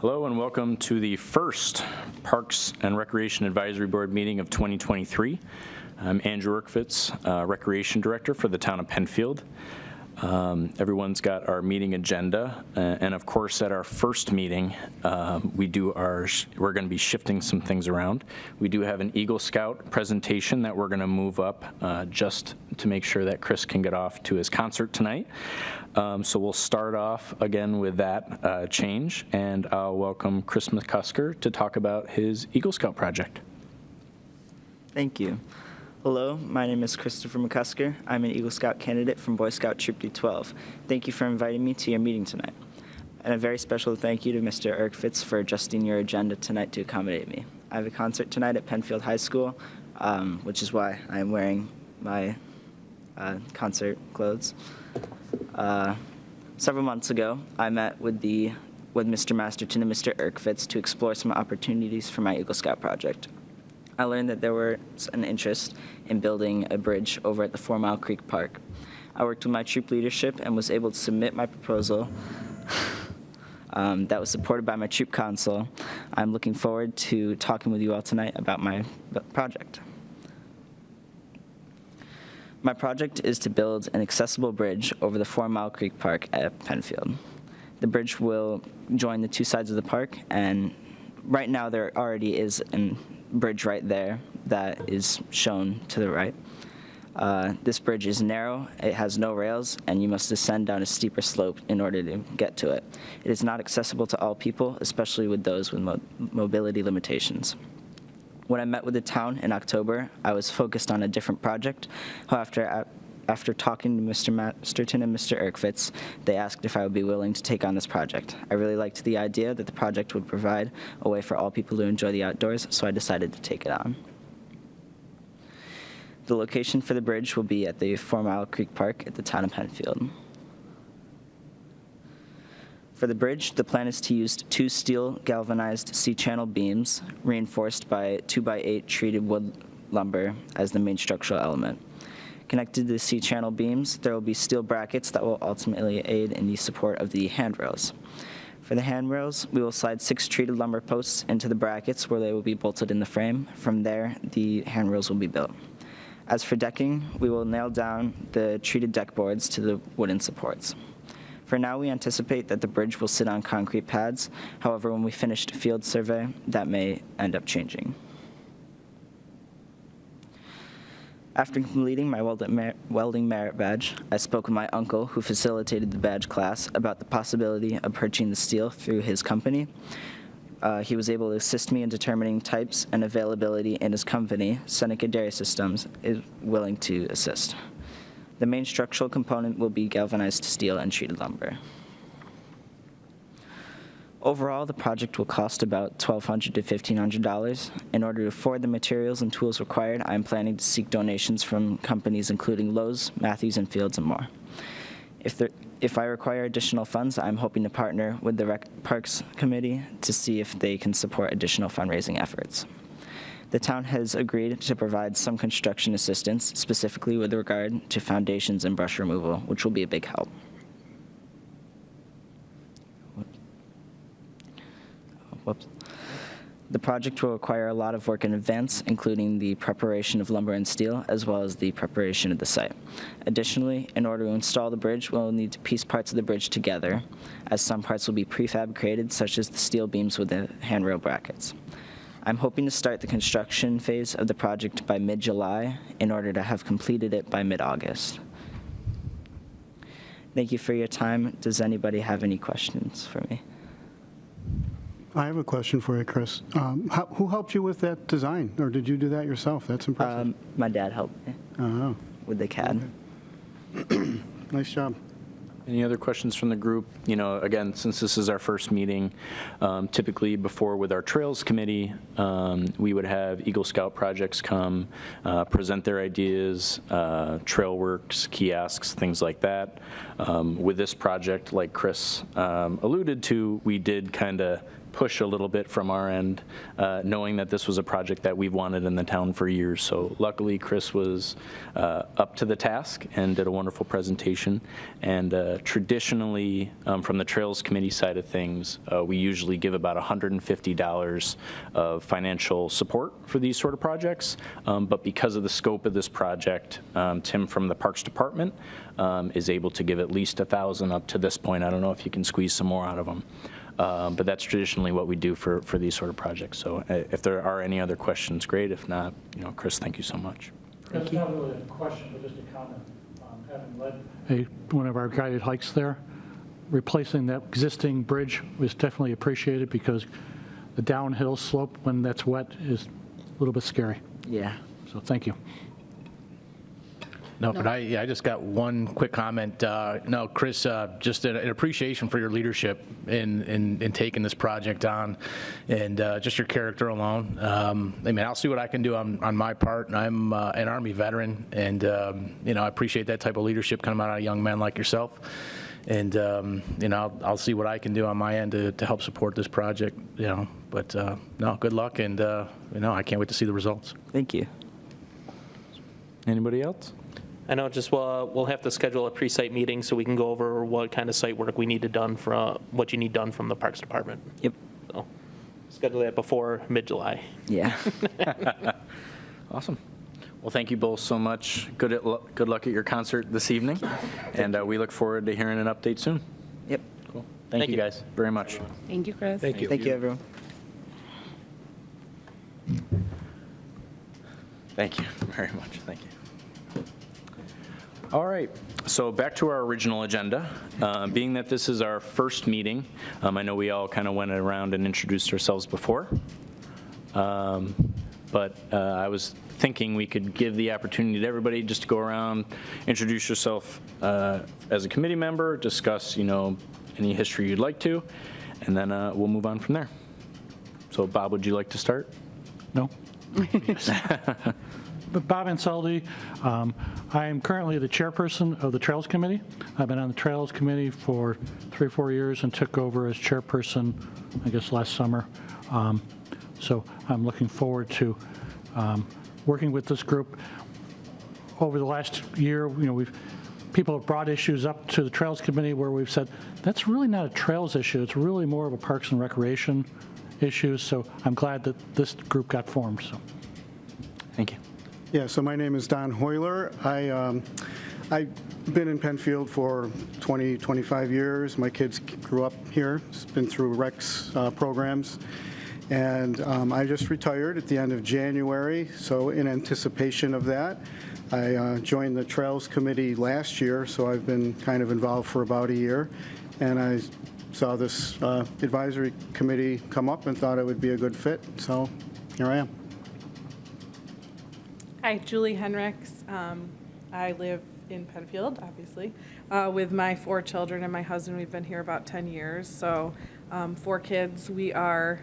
Hello and welcome to the first Parks and Recreation Advisory Board meeting of 2023. I'm Andrew Erkfitz, Recreation Director for the town of Penfield. Everyone's got our meeting agenda, and of course at our first meeting we're going to be shifting some things around. We do have an Eagle Scout presentation that we're going to move up just to make sure that Chris can get off to his concert tonight. So we'll start off again with that change, and I'll welcome Chris McCusker to talk about his Eagle Scout project. Thank you. Hello, my name is Christopher McCusker. I'm an Eagle Scout candidate from Boy Scout Troop D12. Thank you for inviting me to your meeting tonight. And a very special thank you to Mr. Erkfitz for adjusting your agenda tonight to accommodate me. I have a concert tonight at Penfield High School, which is why I'm wearing my concert clothes. Several months ago, I met with Mr. Masterton and Mr. Erkfitz to explore some opportunities for my Eagle Scout project. I learned that there was an interest in building a bridge over at the 4 Mile Creek Park. I worked with my troop leadership and was able to submit my proposal that was supported by my troop council. I'm looking forward to talking with you all tonight about my project. My project is to build an accessible bridge over the 4 Mile Creek Park at Penfield. The bridge will join the two sides of the park, and right now there already is a bridge right there that is shown to the right. This bridge is narrow, it has no rails, and you must descend down a steeper slope in order to get to it. It is not accessible to all people, especially with those with mobility limitations. When I met with the town in October, I was focused on a different project. After talking to Mr. Masterton and Mr. Erkfitz, they asked if I would be willing to take on this project. I really liked the idea that the project would provide a way for all people to enjoy the outdoors, so I decided to take it on. The location for the bridge will be at the 4 Mile Creek Park at the town of Penfield. For the bridge, the plan is to use 2 steel galvanized C-channel beams reinforced by 2x8 treated wood lumber as the main structural element. Connected to the C-channel beams, there will be steel brackets that will ultimately aid in the support of the handrails. For the handrails, we will slide 6 treated lumber posts into the brackets where they will be bolted in the frame. From there, the handrails will be built. As for decking, we will nail down the treated deck boards to the wooden supports. For now, we anticipate that the bridge will sit on concrete pads. However, when we finish the field survey, that may end up changing. After completing my welding merit badge, I spoke with my uncle, who facilitated the badge class, about the possibility of purchasing the steel through his company. He was able to assist me in determining types and availability, and his company, Seneca Dairy Systems, is willing to assist. The main structural component will be galvanized steel and treated lumber. Overall, the project will cost about $1,200 to $1,500. In order to afford the materials and tools required, I am planning to seek donations from companies including Lowe's, Matthews and Fields, and more. If I require additional funds, I'm hoping to partner with the Parks Committee to see if they can support additional fundraising efforts. The town has agreed to provide some construction assistance, specifically with regard to foundations and brush removal, which will be a big help. Whoops. The project will require a lot of work in advance, including the preparation of lumber and steel, as well as the preparation of the site. Additionally, in order to install the bridge, we'll need to piece parts of the bridge together, as some parts will be prefabricated, such as the steel beams with the handrail brackets. I'm hoping to start the construction phase of the project by mid-July in order to have completed it by mid-August. Thank you for your time. Does anybody have any questions for me? I have a question for you, Chris. Who helped you with that design, or did you do that yourself? That's impressive. My dad helped me with the CAD. Okay. Nice job. Any other questions from the group? You know, again, since this is our first meeting, typically before with our Trails Committee, we would have Eagle Scout projects come, present their ideas, trail works, kiosks, things like that. With this project, like Chris alluded to, we did kind of push a little bit from our end, knowing that this was a project that we've wanted in the town for years. So luckily, Chris was up to the task and did a wonderful presentation. And traditionally, from the Trails Committee side of things, we usually give about $150 of financial support for these sort of projects. But because of the scope of this project, Tim from the Parks Department is able to give at least $1,000 up to this point. I don't know if you can squeeze some more out of them. But that's traditionally what we do for these sort of projects. So if there are any other questions, great. If not, Chris, thank you so much. That's not really a question, but just a comment. Having led one of our guided hikes there, replacing that existing bridge was definitely appreciated because the downhill slope when that's wet is a little bit scary. Yeah. So thank you. No, but I just got one quick comment. No, Chris, just an appreciation for your leadership in taking this project on, and just your character alone. I mean, I'll see what I can do on my part. I'm an Army veteran, and I appreciate that type of leadership coming out of young men like yourself. And I'll see what I can do on my end to help support this project. But no, good luck, and I can't wait to see the results. Thank you. Anybody else? I know, just we'll have to schedule a pre-site meeting so we can go over what kind of site work we need done what you need done from the Parks Department. Yep. So schedule that before mid-July. Yeah. Awesome. Well, thank you both so much. Good luck at your concert this evening, and we look forward to hearing an update soon. Yep. Cool. Thank you guys very much. Thank you, Chris. Thank you. Thank you, everyone. Thank you very much. Thank you. All right, so back to our original agenda. Being that this is our first meeting, I know we all kind of went around and introduced ourselves before, but I was thinking we could give the opportunity to everybody just to go around, introduce yourself as a committee member, discuss, any history you'd like to, and then we'll move on from there. So Bob, would you like to start? No? But Bob Ansaldi, I am currently the chairperson of the Trails Committee. I've been on the Trails Committee for 3 or 4 years and took over as chairperson, I guess, last summer. So I'm looking forward to working with this group. Over the last year, people have brought issues up to the Trails Committee where we've said, that's really not a trails issue. It's really more of a Parks and Recreation issue. So I'm glad that this group got formed. So, Thank you. Yeah, so my name is Don Hoyler. I've been in Penfield for 20, 25 years. My kids grew up here. It's been through Rex programs. And I just retired at the end of January. So in anticipation of that, I joined the Trails Committee last year. So I've been kind of involved for about a year. And I saw this advisory committee come up and thought it would be a good fit. So here I am. Hi, Julie Henrichs. I live in Penfield, obviously, with my 4 children and my husband. We've been here about 10 years. So 4 kids. We are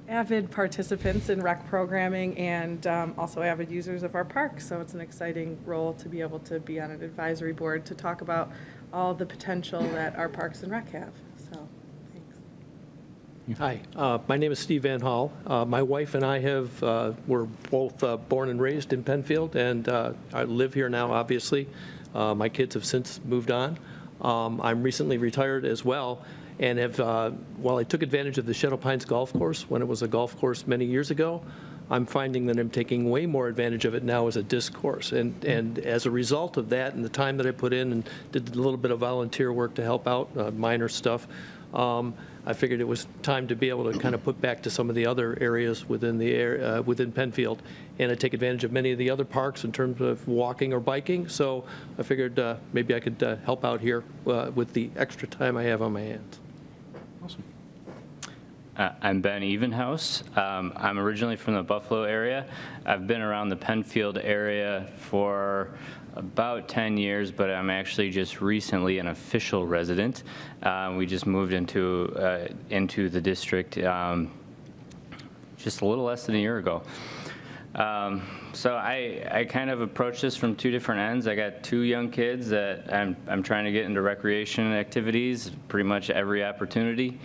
avid participants in rec programming and also avid users of our park. So it's an exciting role to be able to be on an advisory board to talk about all the potential that our parks and rec have. So thanks. Hi, my name is Steve Van Hall. My wife and I were both born and raised in Penfield, and I live here now, obviously. My kids have since moved on. I'm recently retired as well, and while I took advantage of the Shadow Pines Golf Course when it was a golf course many years ago, I'm finding that I'm taking way more advantage of it now as a disc course. And as a result of that and the time that I put in and did a little bit of volunteer work to help out, minor stuff, I figured it was time to be able to kind of put back to some of the other areas within within Penfield, and I take advantage of many of the other parks in terms of walking or biking. So I figured maybe I could help out here with the extra time I have on my hands. Awesome. I'm Ben Evenhouse. I'm originally from the Buffalo area. I've been around the Penfield area for about 10 years, but I'm actually just recently an official resident. We just moved into the district just a little less than a year ago. So I kind of approach this from 2 different ends. I got 2 young kids that I'm trying to get into recreation activities pretty much every opportunity.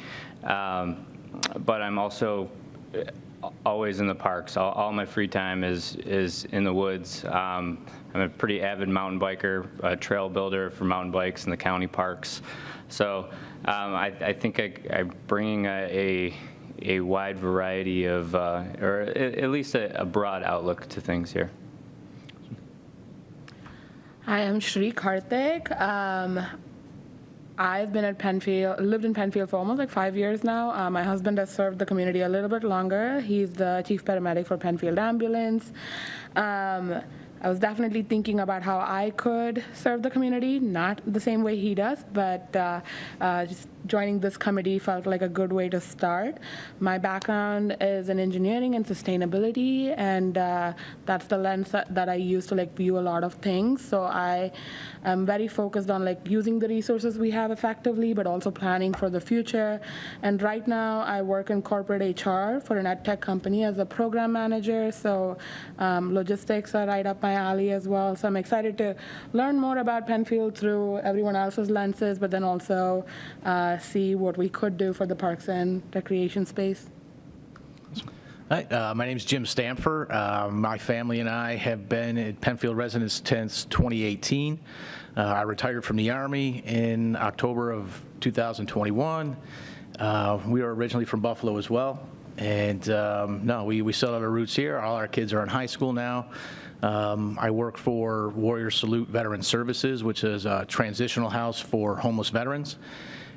but I'm also always in the parks. All my free time is in the woods. I'm a pretty avid mountain biker, a trail builder for mountain bikes in the county parks. So I think I'm bringing a wide variety of, or at least a broad outlook to things here. Hi, I'm Shri Karthik. I've been at Penfield, lived in Penfield for almost like 5 years now. My husband has served the community a little bit longer. He's the chief paramedic for Penfield Ambulance. I was definitely thinking about how I could serve the community, not the same way he does, but just joining this committee felt like a good way to start. My background is in engineering and sustainability, and that's the lens that I use to view a lot of things. So I am very focused on using the resources we have effectively, but also planning for the future. And right now I work in corporate HR for an ed tech company as a program manager. So logistics are right up my alley as well. So I'm excited to learn more about Penfield through everyone else's lenses, but then also see what we could do for the parks and recreation space. Hi, my name is Jim Stampfer. My family and I have been at Penfield residents since 2018. I retired from the Army in October of 2021. We were originally from Buffalo as well. And no, we still have our roots here. All our kids are in high school now. I work for Warrior Salute Veteran Services, which is a transitional house for homeless veterans.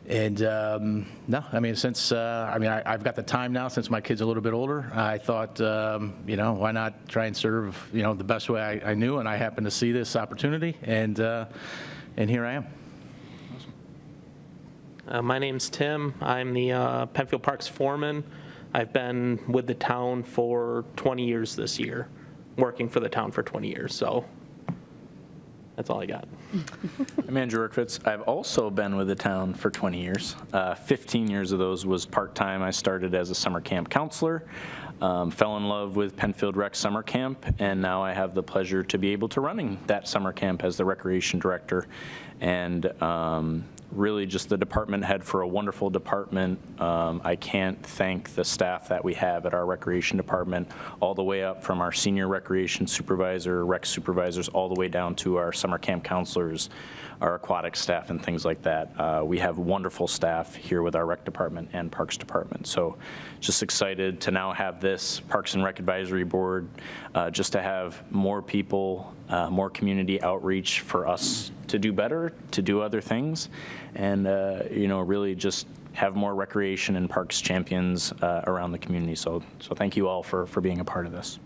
And no, I mean, since I've got the time now since my kid's a little bit older. I thought, why not try and serve, the best way I knew, and I happened to see this opportunity, and here I am. My name's Tim. I'm the Penfield Parks foreman. I've been with the town for 20 years this year, working for the town for 20 years, so that's all I got. I'm Andrew Urquhart. I've also been with the town for 20 years. 15 years of those was part-time. I started as a summer camp counselor, fell in love with Penfield Rec Summer Camp, and now I have the pleasure to be able to running that summer camp as the recreation director. And really just the department head for a wonderful department. I can't thank the staff that we have at our recreation department, all the way up from our senior recreation supervisor, rec supervisors, all the way down to our summer camp counselors, our aquatic staff, and things like that. We have wonderful staff here with our rec department and parks department. So just excited to now have this Parks and Rec Advisory Board, just to have more people, more community outreach for us to do better, to do other things, and really just have more recreation and parks champions around the community. So thank you all for being a part of this.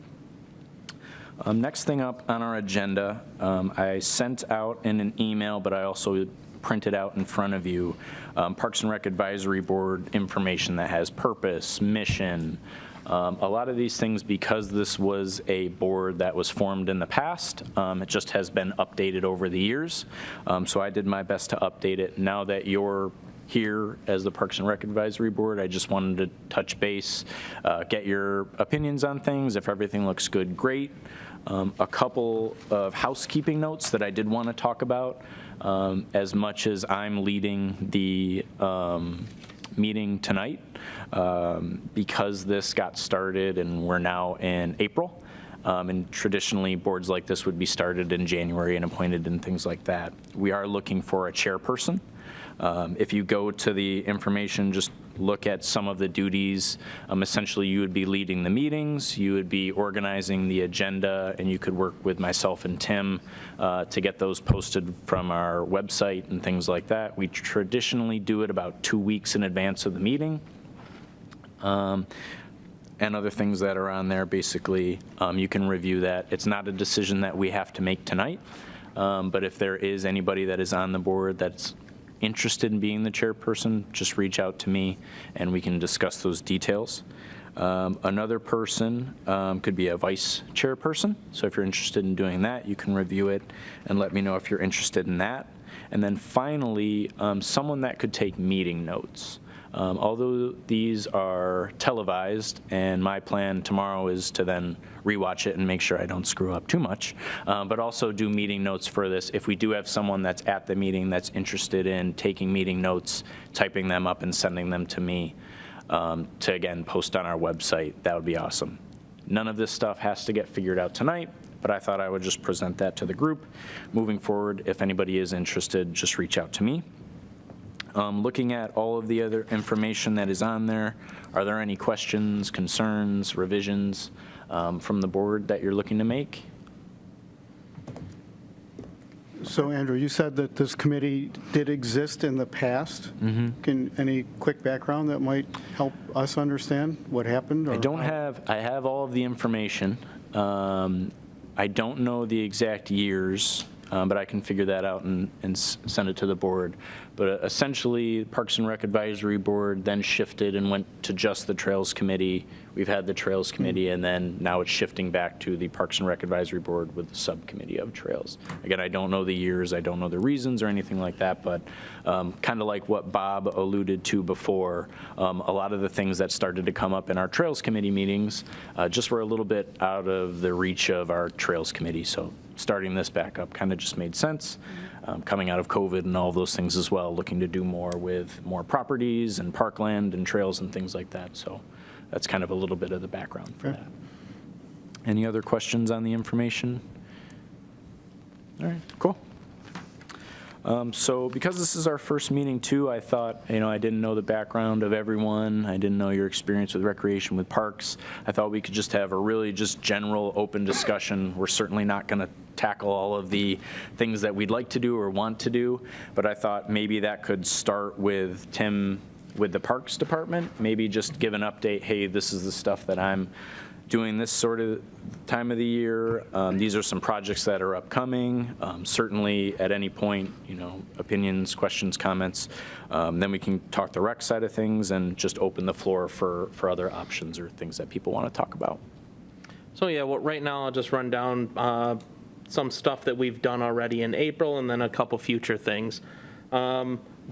Next thing up on our agenda, I sent out in an email, but I also printed out in front of you, Parks and Rec Advisory Board information that has purpose, mission, a lot of these things, because this was a board that was formed in the past, it just has been updated over the years. So I did my best to update it. Now that you're here as the Parks and Rec Advisory Board, I just wanted to touch base, get your opinions on things. If everything looks good, great. A couple of housekeeping notes that I did want to talk about. As much as I'm leading the meeting tonight, because this got started and we're now in April, and traditionally boards like this would be started in January and appointed and things like that. We are looking for a chairperson. If you go to the information, just look at some of the duties. Essentially, you would be leading the meetings, you would be organizing the agenda, and you could work with myself and Tim to get those posted from our website and things like that. We traditionally do it about 2 weeks in advance of the meeting. And other things that are on there, basically, you can review that. It's not a decision that we have to make tonight, but if there is anybody that is on the board that's interested in being the chairperson, just reach out to me and we can discuss those details. Another person could be a vice chairperson, so if you're interested in doing that, you can review it and let me know if you're interested in that. And then finally, someone that could take meeting notes. Although these are televised, and my plan tomorrow is to then rewatch it and make sure I don't screw up too much, but also do meeting notes for this. If we do have someone that's at the meeting that's interested in taking meeting notes, typing them up and sending them to me, to, again, post on our website. That would be awesome. None of this stuff has to get figured out tonight, but I thought I would just present that to the group. Moving forward, if anybody is interested, just reach out to me. Looking at all of the other information that is on there, are there any questions, concerns, revisions from the board that you're looking to make? So Andrew, you said that this committee did exist in the past. Any quick background that might help us understand what happened? I have all of the information. I don't know the exact years, but I can figure that out and send it to the board. But essentially, Parks and Rec Advisory Board then shifted and went to just the Trails Committee. We've had the Trails Committee, and then now it's shifting back to the Parks and Rec Advisory Board with the Subcommittee of Trails. Again, I don't know the years, I don't know the reasons or anything like that, but kind of like what Bob alluded to before, a lot of the things that started to come up in our Trails Committee meetings just were a little bit out of the reach of our Trails Committee. So starting this back up kind of just made sense. Coming out of COVID and all those things as well, looking to do more with more properties and parkland and trails and things like that. So that's kind of a little bit of the background for that. Any other questions on the information? All right, cool. So because this is our first meeting too, I thought, I didn't know the background of everyone. I didn't know your experience with recreation, with parks. I thought we could just have a really just general open discussion. We're certainly not going to tackle all of the things that we'd like to do or want to do, but I thought maybe that could start with Tim with the Parks Department, maybe just give an update, hey, this is the stuff that I'm doing this sort of time of the year. These are some projects that are upcoming. Certainly at any point, opinions, questions, comments, then we can talk the rec side of things and just open the floor for other options or things that people want to talk about. So yeah, well, right now I'll just run down some stuff that we've done already in April and then a couple future things.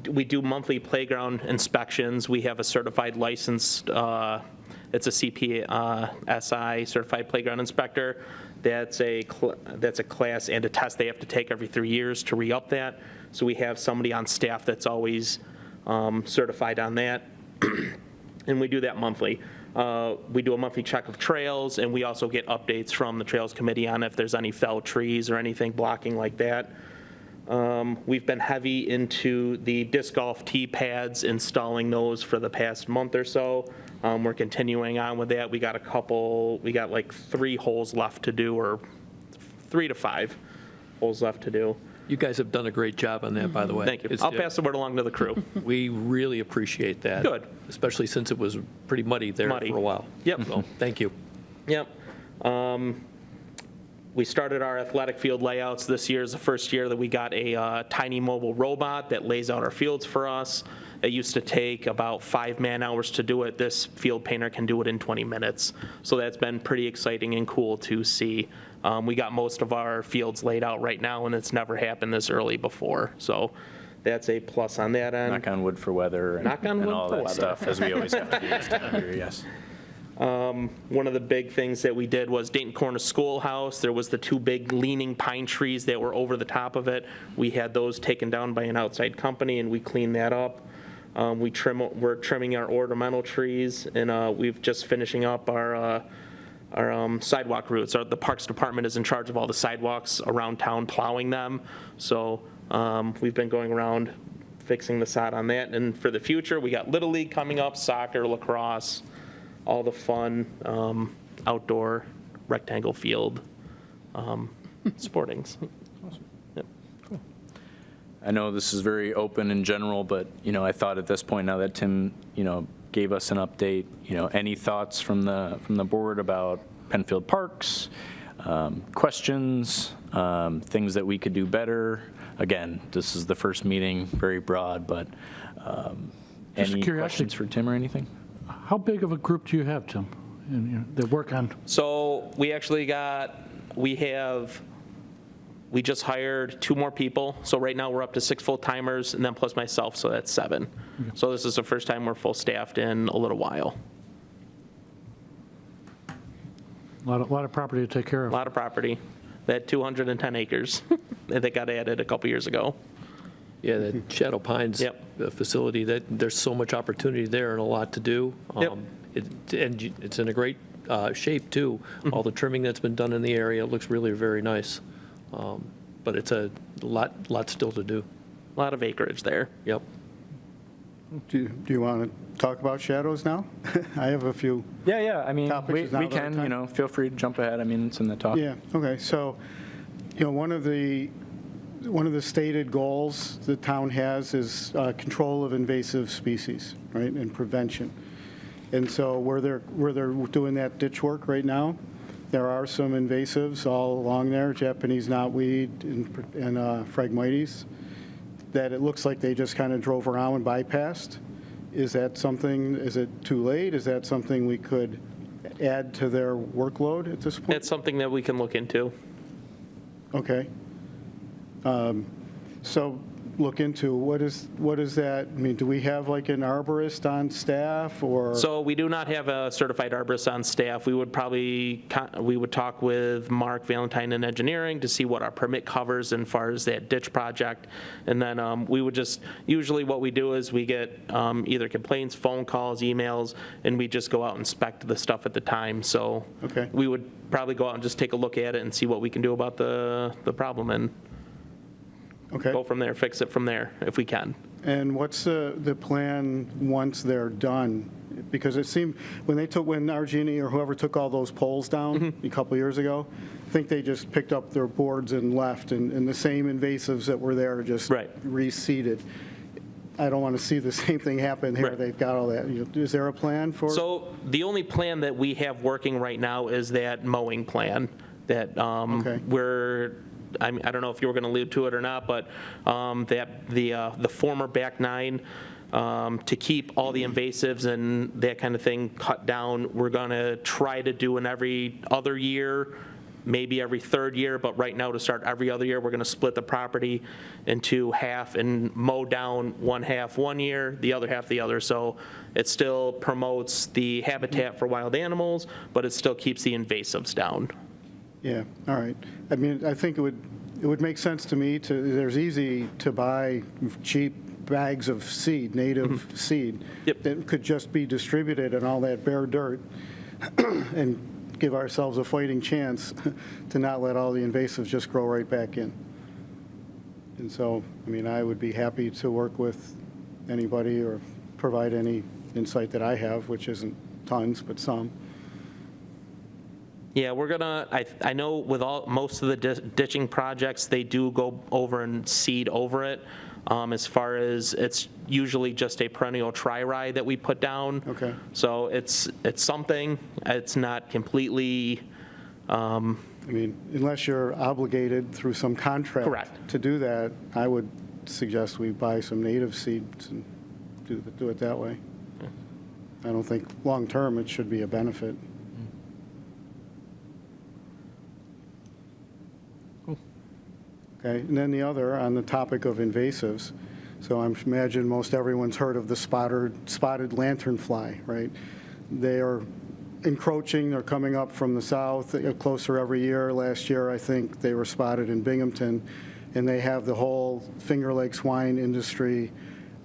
We do monthly playground inspections. We have a certified licensed, it's a CPSI certified playground inspector. That's a class and a test they have to take every 3 years to re-up that. So we have somebody on staff that's always certified on that. And we do that monthly. We do a monthly check of trails, and we also get updates from the Trails Committee on if there's any felled trees or anything blocking like that. We've been heavy into the disc golf tee pads, installing those for the past month or so. We're continuing on with that. We got like 3 holes left to do, or 3 to 5 holes left to do. You guys have done a great job on that, by the way. Thank you. I'll pass the word along to the crew. We really appreciate that. Good. Especially since it was pretty muddy there for a while. Yep. So, thank you. Yep. We started our athletic field layouts. This year is the first year that we got a tiny mobile robot that lays out our fields for us. It used to take about 5 man-hours to do it. This field painter can do it in 20 minutes. So that's been pretty exciting and cool to see. We got most of our fields laid out right now, and it's never happened this early before. So that's a plus on that end. Knock on wood for weather and, Knock on wood all for that weather. stuff, as we always have to do this time of year, yes. One of the big things that we did was Dayton Corner Schoolhouse. There was the 2 big leaning pine trees that were over the top of it. We had those taken down by an outside company, and we cleaned that up. We're trimming our ornamental trees, and we've just finishing up our sidewalk routes. The Parks Department is in charge of all the sidewalks around town, plowing them. So we've been going around fixing the sod on that. And for the future, we got Little League coming up, soccer, lacrosse, all the fun outdoor rectangle field sportings. Yep. I know this is very open and general, but, I thought at this point, now that Tim, gave us an update, any thoughts from the board about Penfield Parks, questions, things that we could do better? Again, this is the first meeting, very broad, but any questions for Tim or anything? How big of a group do you have, Tim, that work on? So we actually we just hired 2 more people. So right now we're up to 6 full-timers, and then plus myself, so that's 7. Okay. So this is the first time we're full-staffed in a little while. A lot of property to take care of. A lot of property. They had 210 acres that got added a couple years ago. Yeah, the Shadow Pines Yep. facility, there's so much opportunity there and a lot to do. Yep. And it's in a great shape, too. All the trimming that's been done in the area looks really very nice. But it's a lot still to do. A lot of acreage there. Yep. Do you want to talk about shadows now? I have a few. Yeah, I mean, Topics we is now we the can, time. feel free to jump ahead. I mean, it's in the talk. Yeah, okay, so, one of the stated goals the town has is control of invasive species, right, and prevention. And so where they're doing that ditch work right now, there are some invasives all along there, Japanese knotweed and Phragmites, that it looks like they just kind of drove around and bypassed. Is that something, is it too late? Is that something we could add to their workload at this point? That's something that we can look into. Okay. So look into, what is that, I mean, do we have like an arborist on staff or? So we do not have a certified arborist on staff. We would talk with Mark Valentine in engineering to see what our permit covers as far as that ditch project. And then we would just, usually what we do is we get either complaints, phone calls, emails, and we just go out and inspect the stuff at the time. So Okay. we would probably go out and just take a look at it and see what we can do about the problem and Okay. go from there, fix it from there if we can. And what's the plan once they're done? Because it seemed, when RG&E or whoever took all those poles down a couple years ago, I think they just picked up their boards and left, and the same invasives that were there just Right. reseeded. I don't want to see the same thing happen here. Right. They've got all that. Is there a plan for? So the only plan that we have working right now is that mowing plan that Okay. I don't know if you were going to allude to it or not, but that the former back nine, to keep all the invasives and that kind of thing cut down, we're going to try to do an every other year, maybe every third year, but right now to start every other year, we're going to split the property into half and mow down one half one year, the other half the other. So it still promotes the habitat for wild animals, but it still keeps the invasives down. Yeah, all right. I mean, I think it would make sense to me there's easy to buy cheap bags of seed, native seed. Yep. That could just be distributed in all that bare dirt and give ourselves a fighting chance to not let all the invasives just grow right back in. And so, I mean, I would be happy to work with anybody or provide any insight that I have, which isn't tons, but some. Yeah, we're gonna, I know with most of the ditching projects, they do go over and seed over it. As far as, it's usually just a perennial tri-rye that we put down. Okay. So it's something, it's not completely, I mean, unless you're obligated through some contract. Correct. To do that, I would suggest we buy some native seeds and do it that way. I don't think, long-term, it should be a benefit. Okay, and then the other, on the topic of invasives, so I imagine most everyone's heard of the spotted lanternfly, right? They are encroaching, they're coming up from the south, closer every year. Last year, I think they were spotted in Binghamton, and they have the whole Finger Lakes wine industry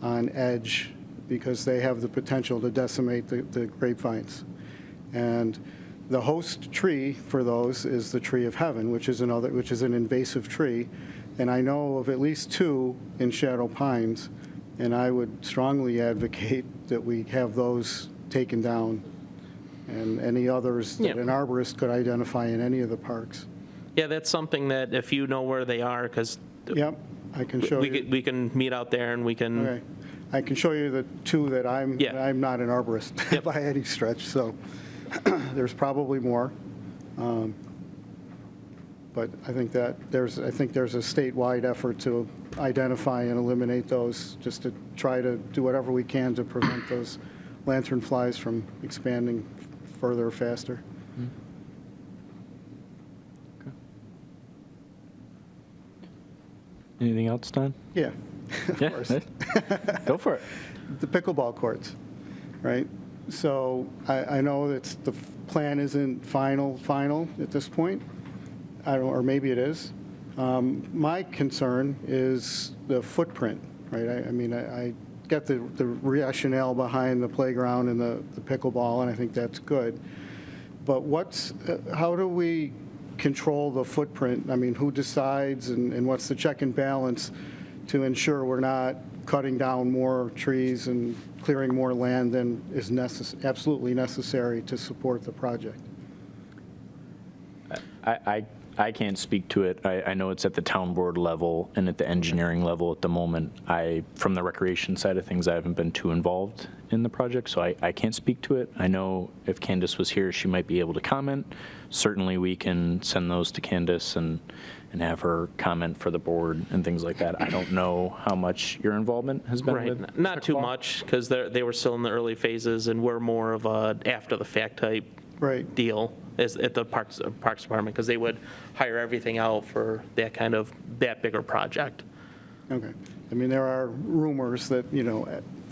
on edge because they have the potential to decimate the grapevines. And the host tree for those is the tree of heaven, which is an invasive tree. And I know of at least two in Shadow Pines, and I would strongly advocate that we have those taken down and any others that an arborist could identify in any of the parks. yeah, that's something that if you know where they are, because Yep, I can show you. we can meet out there and we can, Okay. I can show you the two that I'm not an arborist Yep. by any stretch, so there's probably more. But I think that there's a statewide effort to identify and eliminate those, just to try to do whatever we can to prevent those lanternflies from expanding further, faster. Anything else, Don? Yeah, of Yeah, course. go for it. The pickleball courts, right? So I know that the plan isn't final at this point. I don't, or maybe it is. My concern is the footprint, right? I mean, I get the rationale behind the playground and the pickleball, and I think that's good. But how do we control the footprint? I mean, who decides, and what's the check and balance to ensure we're not cutting down more trees and clearing more land than is absolutely necessary to support the project? I can't speak to it. I know it's at the town board level and at the engineering level at the moment. From the recreation side of things, I haven't been too involved in the project, so I can't speak to it. I know if Candace was here, she might be able to comment. Certainly, we can send those to Candace and have her comment for the board and things like that. I don't know how much your involvement has been with Right, not too much, because they were still in the early phases, and we're more of a after-the-fact type Right. deal at the Parks Department, because they would hire everything out for that bigger project. Okay. I mean, there are rumors that,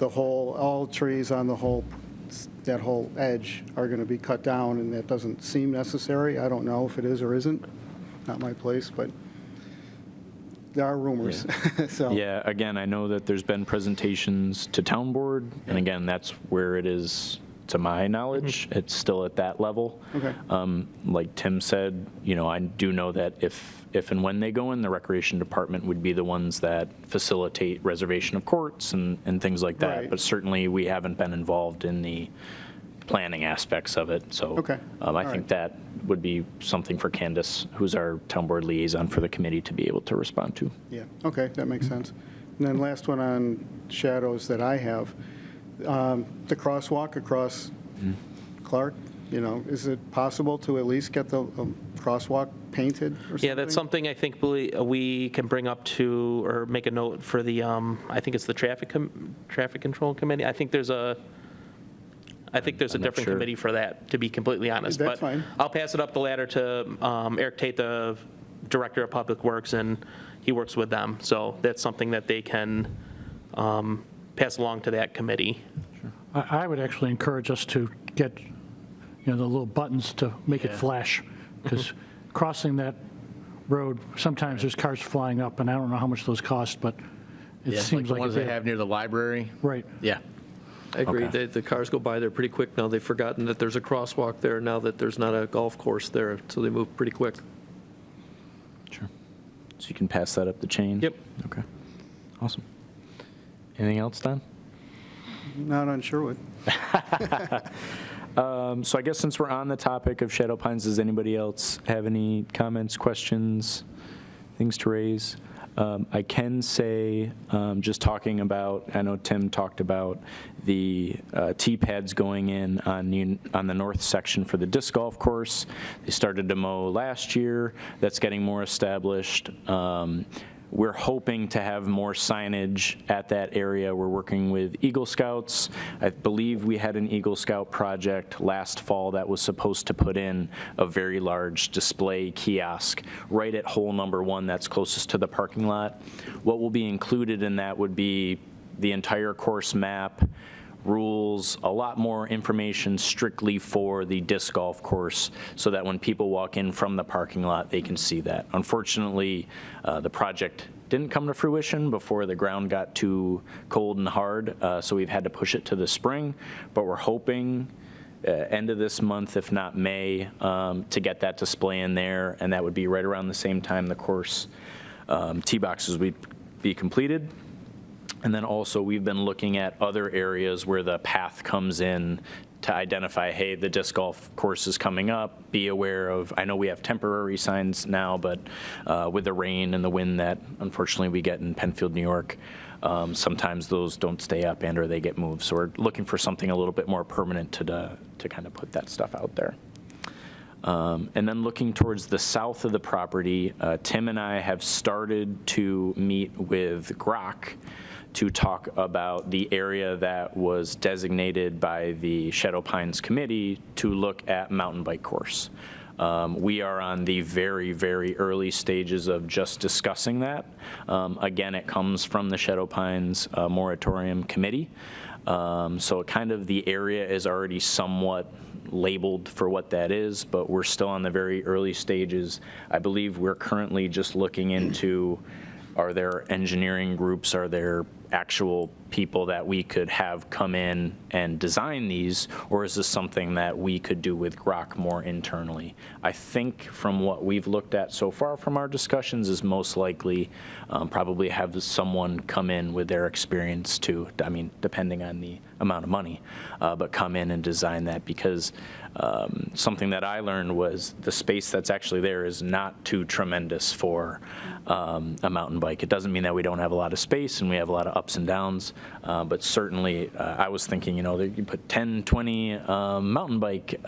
all trees on that whole edge are going to be cut down, and that doesn't seem necessary. I don't know if it is or isn't. Not my place, but there are rumors. So. Yeah, again, I know that there's been presentations to town board, and again, that's where it is, to my knowledge. It's still at that level. Okay. Like Tim said, I do know that if and when they go in, the recreation department would be the ones that facilitate reservation of courts and things like that. Right. But certainly, we haven't been involved in the planning aspects of it. So Okay. I think that would be something for Candace, who's our town board liaison for the committee, to be able to respond to. Yeah, okay, that makes sense. And then last one on shadows that I have, the crosswalk across Clark, is it possible to at least get the crosswalk painted or something? Yeah, that's something I think we can bring up to, or make a note for the, I think it's the traffic control committee. I think there's a I'm not different sure. committee for that, to be completely honest. That's But fine. I'll pass it up the ladder to Eric Tate, the Director of Public Works, and he works with them. So that's something that they can pass along to that committee. I would actually encourage us to get, the little buttons to make it flash, because crossing that road, sometimes there's cars flying up, and I don't know how much those cost, but it Yeah, seems the like. ones if they have near the library. Right. Yeah. I agree. Okay. The cars go by there pretty quick now. They've forgotten that there's a crosswalk there now that there's not a golf course there, so they move pretty quick. Sure. So you can pass that up the chain? Yep. Okay. Awesome. Anything else, Don? Not on Sherwood. So I guess since we're on the topic of Shadow Pines, does anybody else have any comments, questions, things to raise? I can say, just talking about, I know Tim talked about the T-pads going in on the north section for the disc golf course. They started to mow last year. That's getting more established. We're hoping to have more signage at that area. We're working with Eagle Scouts. I believe we had an Eagle Scout project last fall that was supposed to put in a very large display kiosk right at hole number 1 that's closest to the parking lot. What will be included in that would be the entire course map, rules, a lot more information strictly for the disc golf course, so that when people walk in from the parking lot, they can see that. Unfortunately, the project didn't come to fruition before the ground got too cold and hard, so we've had to push it to the spring, but we're hoping end of this month, if not May, to get that display in there, and that would be right around the same time the course tee boxes would be completed. And then also, we've been looking at other areas where the path comes in to identify, hey, the disc golf course is coming up. Be aware of, I know we have temporary signs now, but with the rain and the wind that unfortunately we get in Penfield, New York, sometimes those don't stay up and or they get moved. So we're looking for something a little bit more permanent to kind of put that stuff out there. And then looking towards the south of the property, Tim and I have started to meet with Grok to talk about the area that was designated by the Shadow Pines Committee to look at mountain bike course. We are on the very, very early stages of just discussing that. Again, it comes from the Shadow Pines Moratorium Committee. So kind of the area is already somewhat labeled for what that is, but we're still on the very early stages. I believe we're currently just looking into, are there engineering groups, are there actual people that we could have come in and design these, or is this something that we could do with Grok more internally? I think from what we've looked at so far from our discussions is most likely probably have someone come in with their experience to, I mean, depending on the amount of money, but come in and design that, because something that I learned was the space that's actually there is not too tremendous for a mountain bike. It doesn't mean that we don't have a lot of space and we have a lot of ups and downs, but certainly I was thinking, you know, that you put 10, 20 mountain bike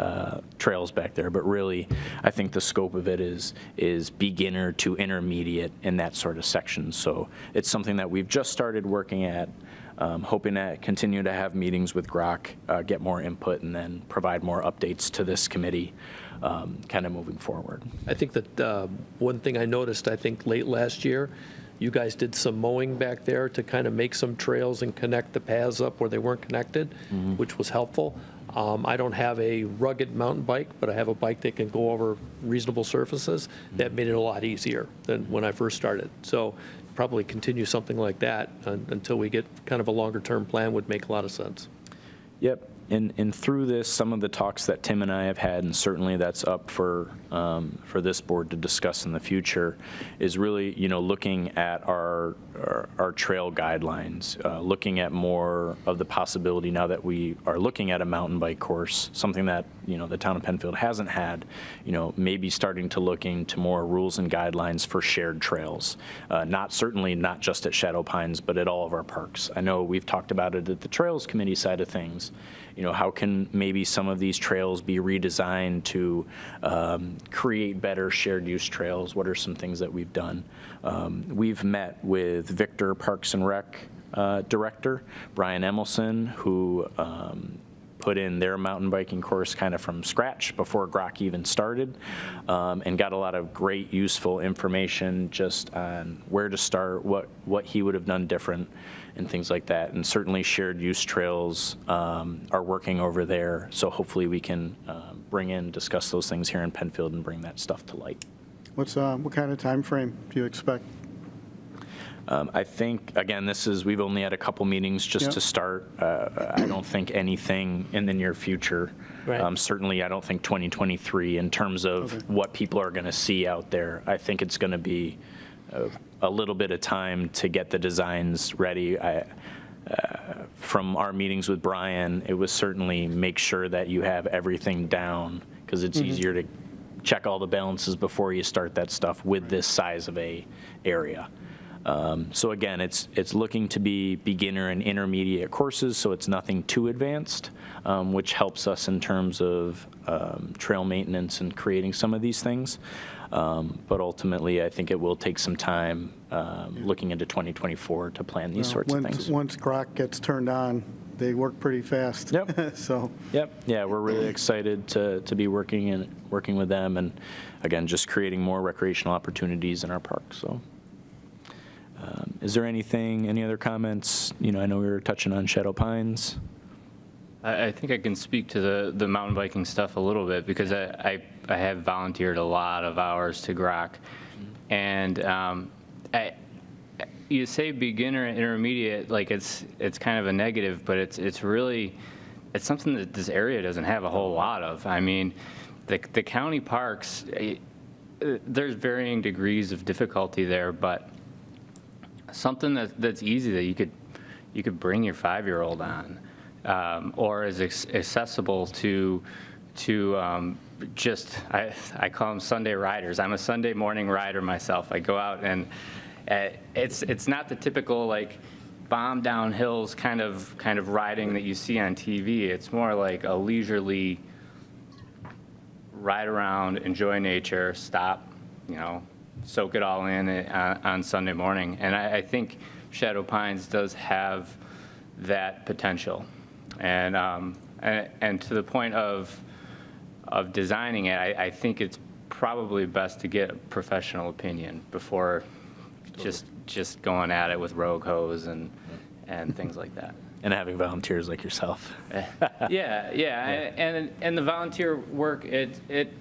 trails back there, but really I think the scope of it is beginner to intermediate in that sort of section. So it's something that we've just started working at. Hoping to continue to have meetings with Grok, get more input, and then provide more updates to this committee kind of moving forward. I think that one thing I noticed, I think late last year, you guys did some mowing back there to kind of make some trails and connect the paths up where they weren't connected, which was helpful. I don't have a rugged mountain bike, but I have a bike that can go over reasonable surfaces. That made it a lot easier than when I first started. So probably continue something like that until we get kind of a longer-term plan would make a lot of sense. Yep. And through this, some of the talks that Tim and I have had, and certainly that's up for this board to discuss in the future, is really, you know, looking at our trail guidelines, looking at more of the possibility now that we are looking at a mountain bike course, something that, you know, the town of Penfield hasn't had, you know, maybe starting to look into more rules and guidelines for shared trails, certainly not just at Shadow Pines, but at all of our parks. I know we've talked about it at the Trails Committee side of things. You know, how can maybe some of these trails be redesigned to create better shared use trails? What are some things that we've done? We've met with Victor, Parks and Rec Director, Brian Emelson, who put in their mountain biking course kind of from scratch before Grok even started, and got a lot of great useful information just on where to start, what he would have done different, and things like that. And certainly shared use trails are working over there, so hopefully we can discuss those things here in Penfield and bring that stuff to light. What kind of time frame do you expect? I think, again, we've only had a couple meetings just to start. I don't think anything in the near future. Right. Certainly, I don't think 2023 in terms of what people are going to see out there. I think it's going to be a little bit of time to get the designs ready. From our meetings with Brian, it was certainly make sure that you have everything down, because it's easier to check all the balances before you start that stuff with this size of a area. So again, it's looking to be beginner and intermediate courses, so it's nothing too advanced, which helps us in terms of trail maintenance and creating some of these things. But ultimately, I think it will take some time looking into 2024 to plan these sorts of things. Once Grok gets turned on, they work pretty fast. Yep. So. Yep. Yeah, we're really excited to be working with them, and again, just creating more recreational opportunities in our park. So. Is there any other comments? You know, I know we were touching on Shadow Pines. I think I can speak to the mountain biking stuff a little bit, because I have volunteered a lot of hours to Grok. And you say beginner and intermediate, like it's kind of a negative, but it's something that this area doesn't have a whole lot of. I mean, the county parks, there's varying degrees of difficulty there, but something that's easy that you could bring your 5-year-old on, or is accessible to just I call them Sunday riders. I'm a Sunday morning rider myself. I go out and it's not the typical like bomb down hills kind of riding that you see on TV. It's more like a leisurely ride around, enjoy nature, stop, you know, soak it all in on Sunday morning. And I think Shadow Pines does have that potential. And to the point of designing it, I think it's probably best to get a professional opinion before just going at it with rogue hose and things like that. And having volunteers like yourself. Yeah. And the volunteer work, it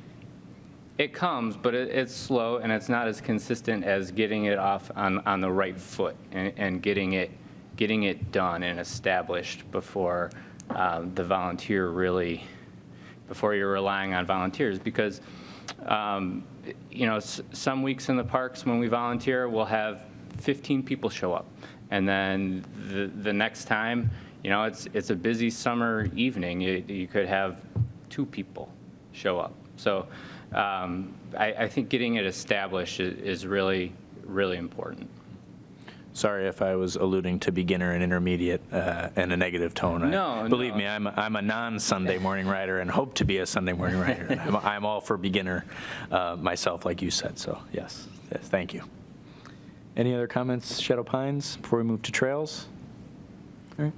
comes, but it's slow, and it's not as consistent as getting it off on the right foot and getting it done and established before the volunteer really, before you're relying on volunteers. Because, some weeks in the parks when we volunteer, we'll have 15 people show up. And then the next time, it's a busy summer evening, you could have 2 people show up. So I think getting it established is really, really important. Sorry if I was alluding to beginner and intermediate in a negative tone. Believe me, I'm a non-Sunday morning rider and hope to be a Sunday morning rider. And I'm all for beginner myself, like you said. So yes, thank you. Any other comments, Shadow Pines, before we move to trails? All right.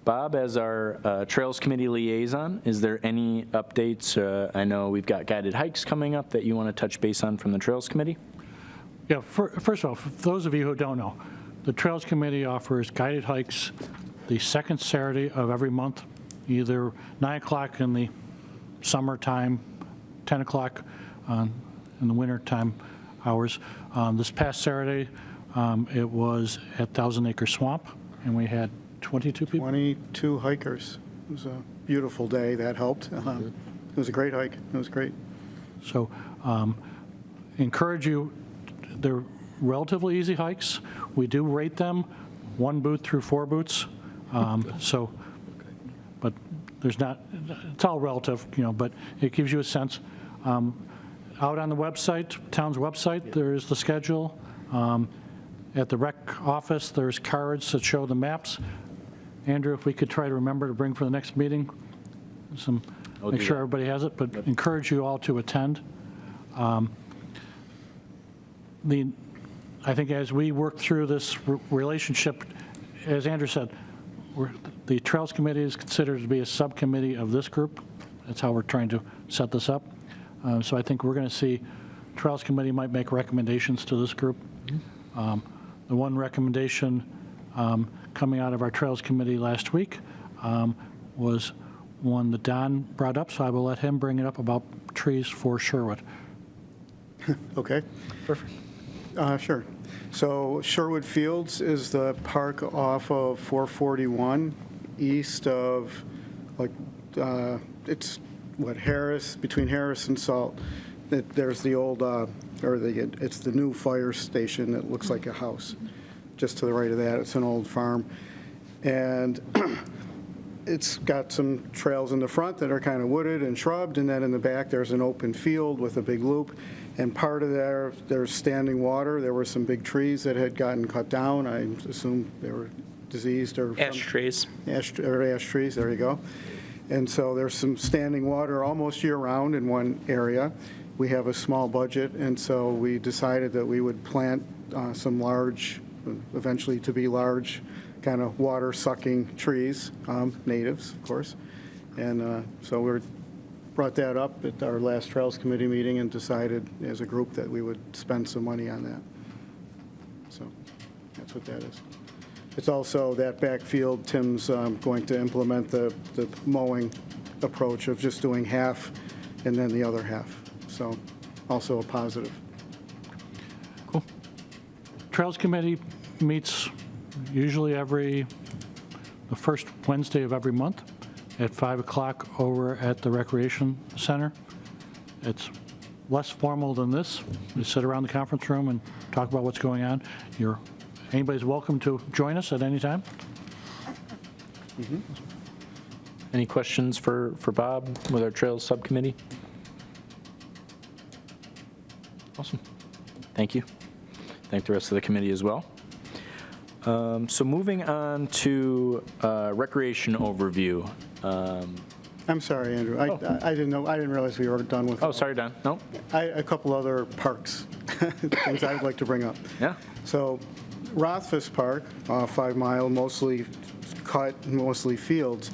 Bob, as our Trails Committee liaison, is there any updates? I know we've got guided hikes coming up that you want to touch base on from the Trails Committee. Yeah, first of all, for those of you who don't know, the Trails Committee offers guided hikes the second Saturday of every month, either 9 o'clock in the summertime, 10 o'clock in the wintertime hours. This past Saturday, it was at Thousand Acre Swamp, and we had 22 people. 22 hikers. It was a beautiful day. That helped. It was a great hike. It was great. So encourage you. They're relatively easy hikes. We do rate them 1 boot through 4 boots. But there's not, it's all relative, but it gives you a sense. Out on the website, town's website, there is the schedule. At the rec office, there's cards that show the maps. Andrew, if we could try to remember to bring for the next meeting, make sure everybody has it, but encourage you all to attend. I think as we work through this relationship, as Andrew said, the Trails Committee is considered to be a subcommittee of this group. That's how we're trying to set this up. So I think we're going to see Trails Committee might make recommendations to this group. The one recommendation coming out of our Trails Committee last week was one that Don brought up, so I will let him bring it up about trees for Sherwood. Okay. Perfect. Sure. So Sherwood Fields is the park off of 441 east of, it's Harris, between Harris and Salt. There's the old, it's the new fire station that looks like a house. Just to the right of that, it's an old farm. And it's got some trails in the front that are kind of wooded and shrubbed, and then in the back there's an open field with a big loop. And part of there's standing water. There were some big trees that had gotten cut down. I assume they were diseased or Ash trees. Ash trees, there you go. And so there's some standing water almost year-round in one area. We have a small budget, and so we decided that we would plant some large, eventually to be large, kind of water-sucking trees, natives, of course. And so we brought that up at our last Trails Committee meeting and decided as a group that we would spend some money on that. So that's what that is. It's also that backfield, Tim's going to implement the mowing approach of just doing half and then the other half. So also a positive. Cool. Trails Committee meets usually the first Wednesday of every month at 5 o'clock over at the Recreation Center. It's less formal than this. We sit around the conference room and talk about what's going on. Anybody's welcome to join us at any time. Mm-hmm. Any questions for Bob with our Trails Subcommittee? Awesome. Thank you. Thank the rest of the committee as well. So moving on to recreation overview. I'm sorry, Andrew. I didn't know. I didn't realize we were done with. Oh, sorry, Don. No. A couple other parks, things I'd like to bring up. Yeah. So, Rothfuss Park, 5 mile, mostly cut, mostly fields.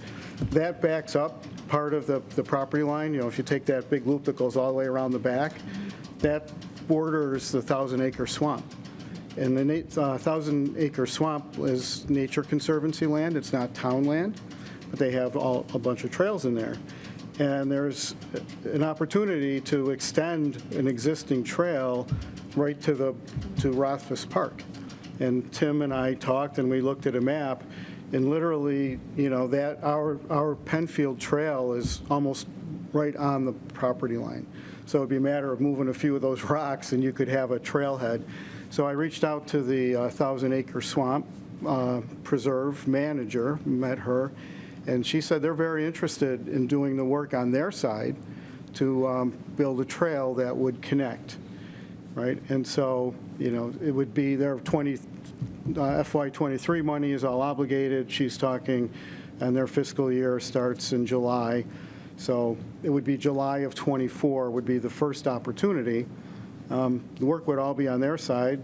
That backs up part of the property line. If you take that big loop that goes all the way around the back, that borders the Thousand Acre Swamp. And the 1,000-acre swamp is Nature Conservancy land. It's not town land, but they have a bunch of trails in there. And there's an opportunity to extend an existing trail right to Rothfuss Park. And Tim and I talked, and we looked at a map, and literally, that our Penfield Trail is almost right on the property line. So it'd be a matter of moving a few of those rocks, and you could have a trailhead. So I reached out to the 1,000-acre swamp preserve manager, met her, and she said they're very interested in doing the work on their side to build a trail that would connect, right? And so, it would be their FY23 money is all obligated. She's talking, and their fiscal year starts in July. So it would be July of '24 would be the first opportunity. The work would all be on their side.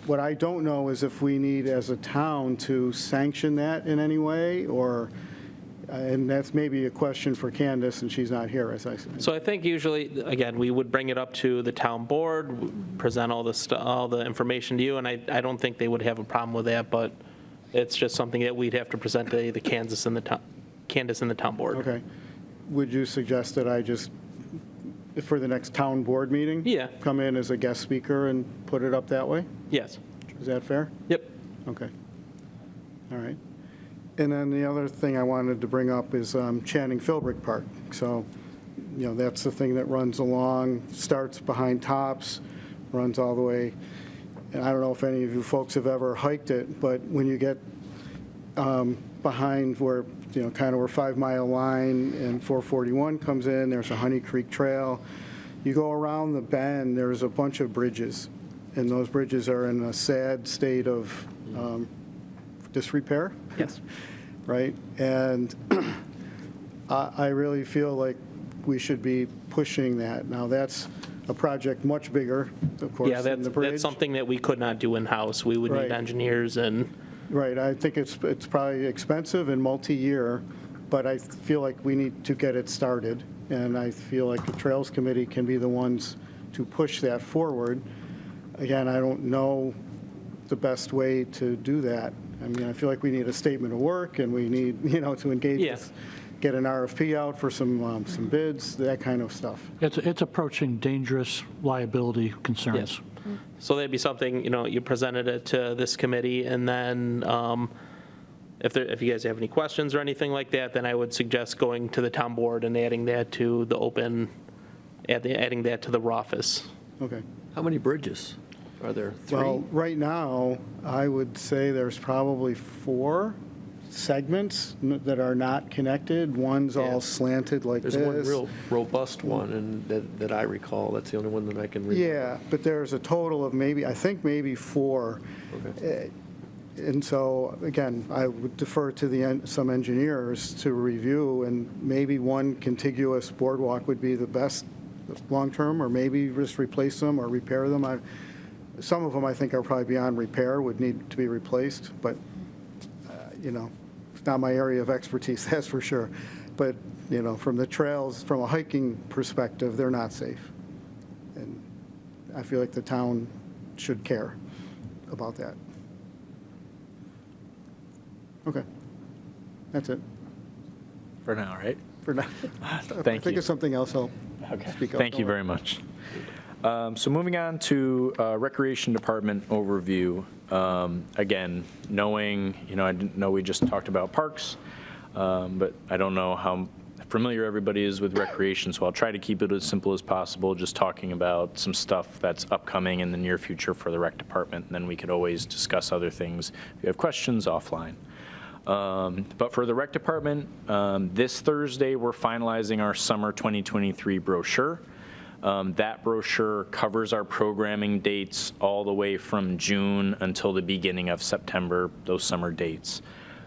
What I don't know is if we need, as a town, to sanction that in any way, or, and that's maybe a question for Candace, and she's not here, as I said. So I think usually, again, we would bring it up to the town board, present all the information to you, and I don't think they would have a problem with that, but it's just something that we'd have to present to the Candace and the town board. Okay. Would you suggest that I just, for the next town board meeting? Yeah. Come in as a guest speaker and put it up that way? Yes. Is that fair? Yep. Okay. All right. And then the other thing I wanted to bring up is Channing Philbrick Park. So, that's the thing that runs along, starts behind Tops, runs all the way. And I don't know if any of you folks have ever hiked it, but when you get behind where, kind of where 5 Mile Line and 441 comes in, there's a Honey Creek Trail. You go around the bend, there's a bunch of bridges, and those bridges are in a sad state of disrepair. Yes. Right? And I really feel like we should be pushing that. Now, that's a project much bigger, of course, Yeah, than the bridge. that's something that we could not do in-house. We would Right. need engineers and, Right, I think it's probably expensive and multi-year, but I feel like we need to get it started, and I feel like the Trails Committee can be the ones to push that forward. Again, I don't know the best way to do that. I mean, I feel like we need a statement of work, and we need, to engage, Yeah. get an RFP out for some bids, that kind of stuff. It's approaching dangerous liability concerns. Yes. So that'd be something, you presented it to this committee, and then if you guys have any questions or anything like that, then I would suggest going to the town board and adding that to the adding that to the Rothfuss. Okay. How many bridges? Are there 3? Well, right now, I would say there's probably 4 segments that are not connected. One's all slanted like this. There's one real robust one, and that I recall. That's the only one that I can remember. Yeah, but there's a total of maybe 4. Okay. And so, again, I would defer to some engineers to review, and maybe one contiguous boardwalk would be the best long-term, or maybe just replace them or repair them. Some of them, I think, are probably beyond repair, would need to be replaced, but, it's not my area of expertise, that's for sure. But, from the trails, from a hiking perspective, they're not safe. And I feel like the town should care about that. Okay. That's it For now, right? for now. Thank I think you. of something else, I'll speak up. Thank you very much. So moving on to Recreation Department overview. Again, knowing, I didn't know we just talked about parks, but I don't know how familiar everybody is with recreation, so I'll try to keep it as simple as possible, just talking about some stuff that's upcoming in the near future for the rec department, and then we could always discuss other things if you have questions offline. But for the rec department, this Thursday, we're finalizing our summer 2023 brochure. That brochure covers our programming dates all the way from June until the beginning of September, those summer dates.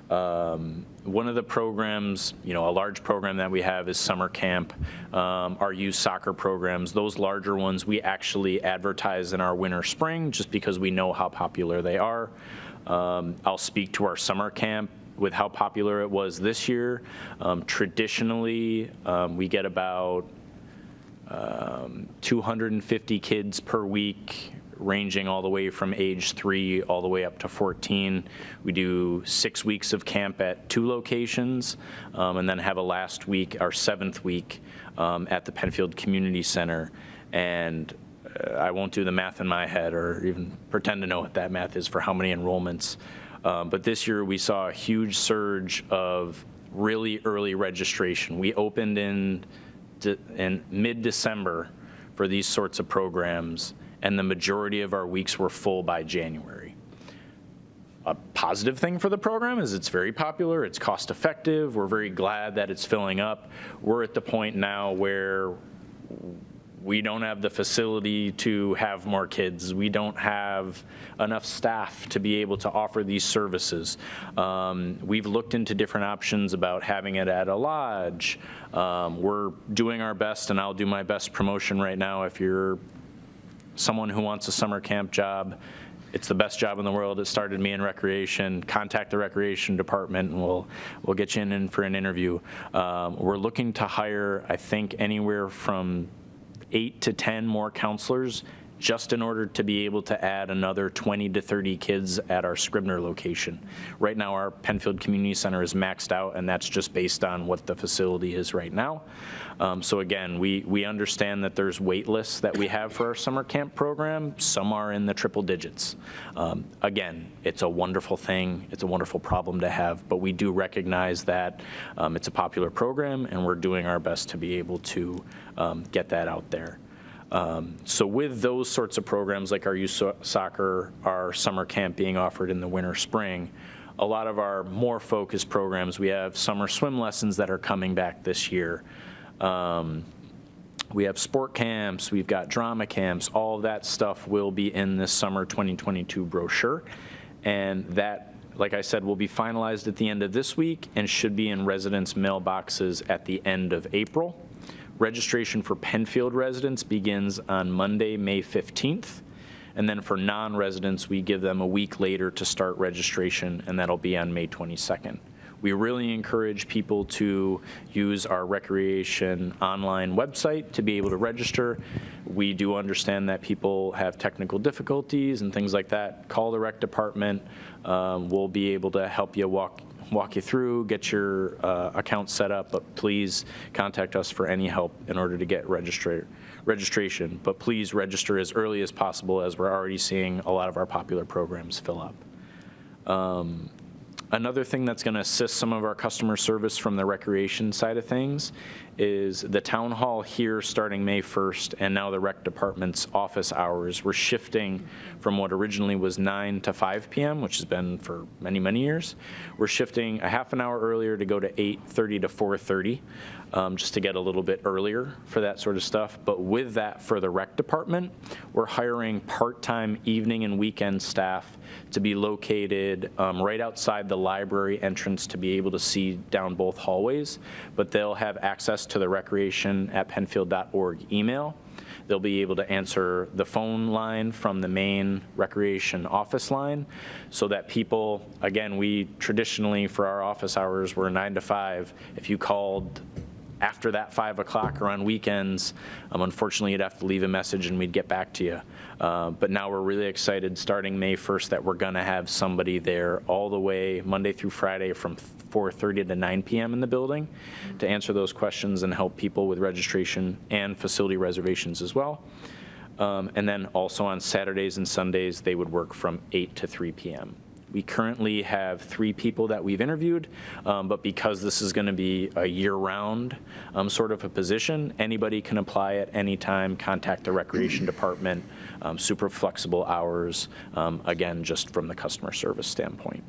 One of the programs, a large program that we have is summer camp, our youth soccer programs. Those larger ones we actually advertise in our winter spring just because we know how popular they are. I'll speak to our summer camp with how popular it was this year. Traditionally, we get about 250 kids per week, ranging all the way from age 3 all the way up to 14. We do 6 weeks of camp at 2 locations, and then have a last week, our 7th week, at the Penfield Community Center. And I won't do the math in my head or even pretend to know what that math is for how many enrollments. But this year we saw a huge surge of really early registration. We opened in mid-December for these sorts of programs, and the majority of our weeks were full by January. A positive thing for the program is it's very popular, it's cost effective, we're very glad that it's filling up. We're at the point now where we don't have the facility to have more kids. We don't have enough staff to be able to offer these services. We've looked into different options about having it at a lodge. We're doing our best, and I'll do my best promotion right now. If you're someone who wants a summer camp job, it's the best job in the world. It started me in recreation. Contact the recreation department, and we'll get you in for an interview. We're looking to hire, I think, anywhere from 8 to 10 more counselors just in order to be able to add another 20 to 30 kids at our Scribner location. Right now, our Penfield Community Center is maxed out, and that's just based on what the facility is right now. So again, we understand that there's wait lists that we have for our summer camp program. Some are in the triple digits. Again, it's a wonderful thing. It's a wonderful problem to have, but we do recognize that it's a popular program, and we're doing our best to be able to get that out there. So with those sorts of programs like our youth soccer, our summer camp being offered in the winter, spring, a lot of our more focused programs, we have summer swim lessons that are coming back this year. We have sport camps, we've got drama camps, all of that stuff will be in this summer 2022 brochure. And that, like I said, will be finalized at the end of this week and should be in residents' mailboxes at the end of April. Registration for Penfield residents begins on Monday, May 15th. And then for non-residents, we give them a week later to start registration, and that'll be on May 22nd. We really encourage people to use our recreation online website to be able to register. We do understand that people have technical difficulties and things like that. Call the rec department. We'll be able to help you walk you through, get your account set up, but please contact us for any help in order to get registration. But please register as early as possible, as we're already seeing a lot of our popular programs fill up. Another thing that's going to assist some of our customer service from the recreation side of things is the town hall here starting May 1st, and now the rec department's office hours. We're shifting from what originally was 9 to 5 p.m., which has been for many, many years. We're shifting a half an hour earlier to go to 8:30 to 4:30, just to get a little bit earlier for that sort of stuff. But with that, for the rec department, we're hiring part-time evening and weekend staff to be located right outside the library entrance to be able to see down both hallways, but they'll have access to the recreation@penfield.org email. They'll be able to answer the phone line from the main recreation office line, so that people, again, we traditionally for our office hours were 9 to 5. If you called after that 5 o'clock or on weekends, unfortunately you'd have to leave a message and we'd get back to you. But now we're really excited starting May 1st that we're gonna have somebody there all the way Monday through Friday from 4:30 to 9 p.m. in the building to answer those questions and help people with registration and facility reservations as well. And then also on Saturdays and Sundays, they would work from 8 to 3 p.m. We currently have 3 people that we've interviewed, but because this is going to be a year-round sort of a position, anybody can apply at any time, contact the recreation department, super flexible hours, again, just from the customer service standpoint.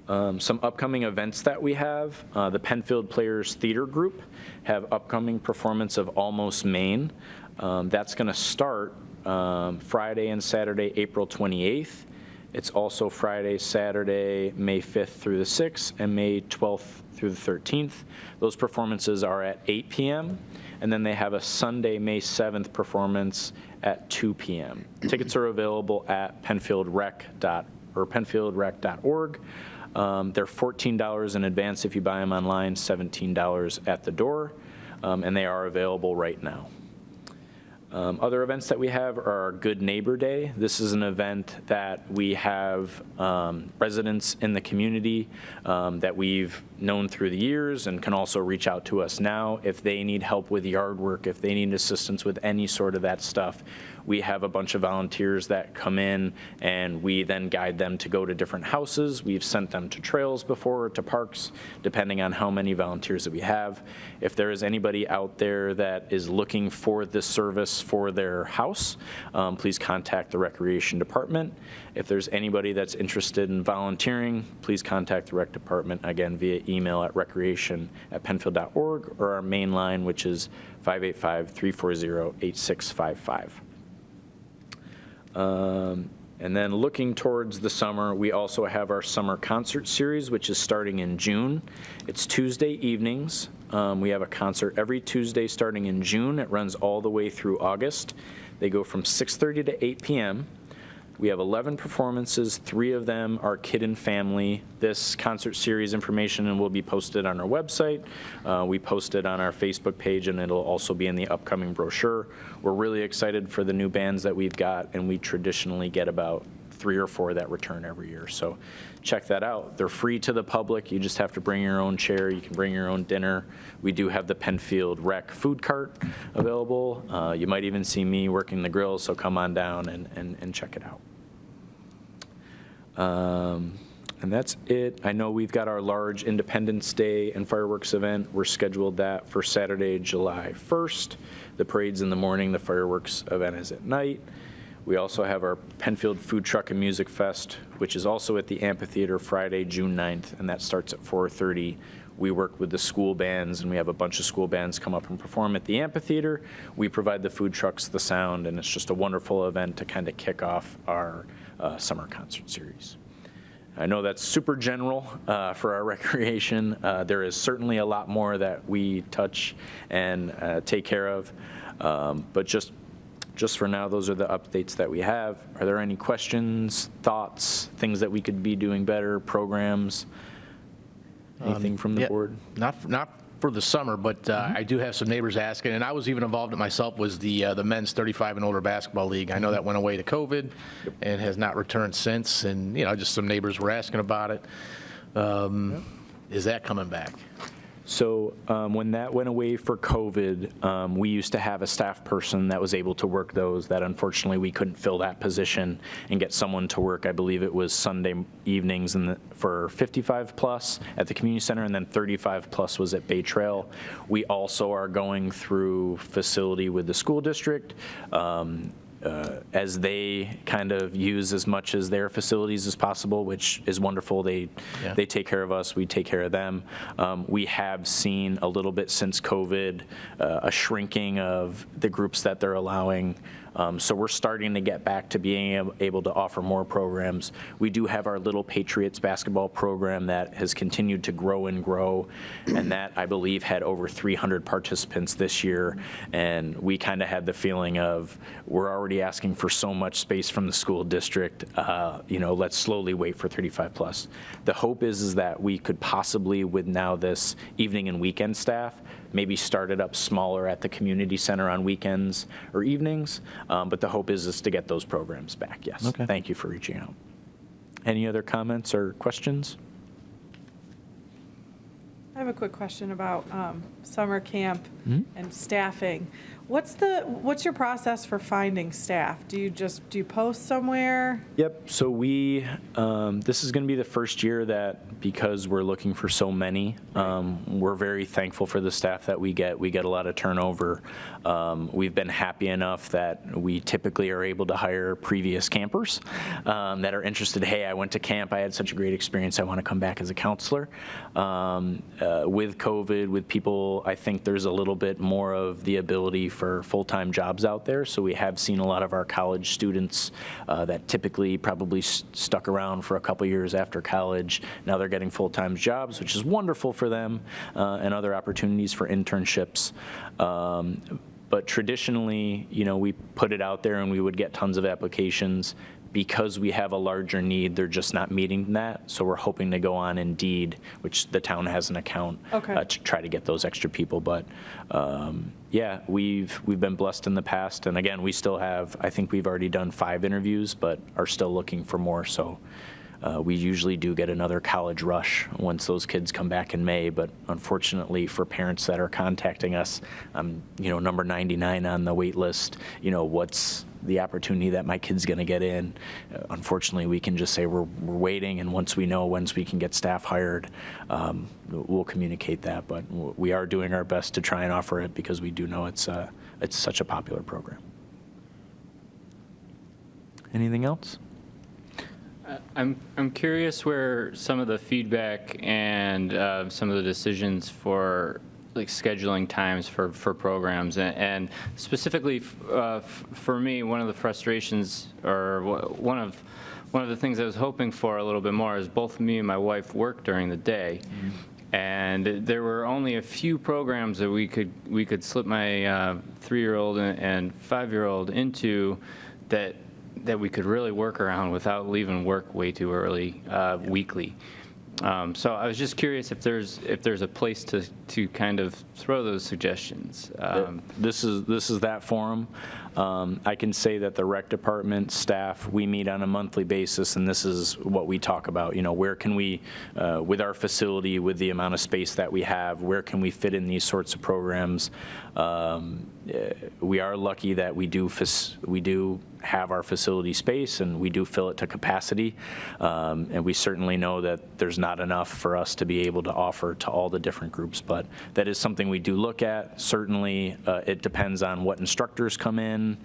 Some upcoming events that we have, the Penfield Players Theater Group have upcoming performance of Almost Maine. That's going to start Friday and Saturday, April 28th. It's also Friday, Saturday, May 5th through the 6th, and May 12th through the 13th. Those performances are at 8 p.m., and then they have a Sunday, May 7th performance at 2 p.m. Tickets are available at penfieldrec.org. They're $14 in advance if you buy them online, $17 at the door, and they are available right now. Other events that we have are our Good Neighbor Day. This is an event that we have residents in the community that we've known through the years and can also reach out to us now if they need help with yard work, if they need assistance with any sort of that stuff. We have a bunch of volunteers that come in and we then guide them to go to different houses. We've sent them to trails before, to parks, depending on how many volunteers that we have. If there is anybody out there that is looking for this service for their house, please contact the Recreation Department. If there's anybody that's interested in volunteering, please contact the Rec Department, again, via email at recreation@penfield.org or our main line, which is 585-340-8655. And then looking towards the summer, we also have our summer concert series, which is starting in June. It's Tuesday evenings. We have a concert every Tuesday starting in June. It runs all the way through August. They go from 6:30 to 8 p.m. We have 11 performances. 3 of them are kid and family. This concert series information will be posted on our website. We post it on our Facebook page, and it'll also be in the upcoming brochure. We're really excited for the new bands that we've got, and we traditionally get about 3 or 4 that return every year. So check that out. They're free to the public. You just have to bring your own chair. You can bring your own dinner. We do have the Penfield Rec food cart available. You might even see me working the grill, so come on down and check it out. And that's it. I know we've got our large Independence Day and fireworks event. We're scheduled that for Saturday, July 1st. The parade's in the morning. The fireworks event is at night. We also have our Penfield Food Truck and Music Fest, which is also at the amphitheater Friday, June 9th, and that starts at 4:30. We work with the school bands, and we have a bunch of school bands come up and perform at the amphitheater. We provide the food trucks, the sound, and it's just a wonderful event to kind of kick off our summer concert series. I know that's super general for our recreation. There is certainly a lot more that we touch and take care of, but just for now, those are the updates that we have. Are there any questions, thoughts, things that we could be doing better, programs, anything from the Yeah, board? Not for the summer, but I do have some neighbors asking, and I was even involved in it myself, was the men's 35 and older basketball league. I know that went away to COVID and has not returned since, and just some neighbors were asking about it. Is that coming back? So when that went away for COVID, we used to have a staff person that was able to work those. That unfortunately we couldn't fill that position and get someone to work. I believe it was Sunday evenings for 55 plus at the community center, and then 35 plus was at Bay Trail. We also are going through facility with the school district. As they kind of use as much as their facilities as possible, which is wonderful. They take care of us, we take care of them. We have seen a little bit since COVID a shrinking of the groups that they're allowing. So we're starting to get back to being able to offer more programs. We do have our Little Patriots basketball program that has continued to grow and grow, and that, I believe, had over 300 participants this year. And we kind of had the feeling of, we're already asking for so much space from the school district, let's slowly wait for 35 plus. The hope is that we could possibly, with now this evening and weekend staff, maybe start it up smaller at the community center on weekends or evenings. But the hope is to get those programs back, yes. Okay. Thank you for reaching out. Any other comments or questions? I have a quick question about summer camp and staffing. What's your process for finding staff? Do you post somewhere? Yep, so this is going to be the first year that, because we're looking for so many, we're very thankful for the staff that we get. We get a lot of turnover. We've been happy enough that we typically are able to hire previous campers that are interested. Hey, I went to camp, I had such a great experience, I want to come back as a counselor. With COVID, with people, I think there's a little bit more of the ability for full-time jobs out there. So we have seen a lot of our college students that typically probably stuck around for a couple years after college. Now they're getting full-time jobs, which is wonderful for them, and other opportunities for internships. But traditionally, we put it out there and we would get tons of applications. because we have a larger need, they're just not meeting that. So we're hoping to go on Indeed, which the town has an account, Okay. to try to get those extra people. But yeah, we've been blessed in the past. And again, we still have, I think we've already done 5 interviews, but are still looking for more. So we usually do get another college rush once those kids come back in May. But unfortunately, for parents that are contacting us, number 99 on the wait list, what's the opportunity that my kid's going to get in? Unfortunately, we can just say we're waiting, and once we can get staff hired, we'll communicate that. But we are doing our best to try and offer it because we do know it's such a popular program. Anything else? I'm curious where some of the feedback and some of the decisions for like scheduling times for programs and specifically for me, one of the frustrations or one of the things I was hoping for a little bit more is both me and my wife work during the day. And there were only a few programs that we could slip my 3-year-old and 5-year-old into that we could really work around without leaving work way too early weekly. So I was just curious if there's a place to kind of throw those suggestions. This is that forum. I can say that the rec department staff, we meet on a monthly basis, and this is what we talk about. Where can we, with our facility, with the amount of space that we have, where can we fit in these sorts of programs? We are lucky that we do have our facility space, and we do fill it to capacity. And we certainly know that there's not enough for us to be able to offer to all the different groups, but that is something we do look at. Certainly, it depends on what instructors come in,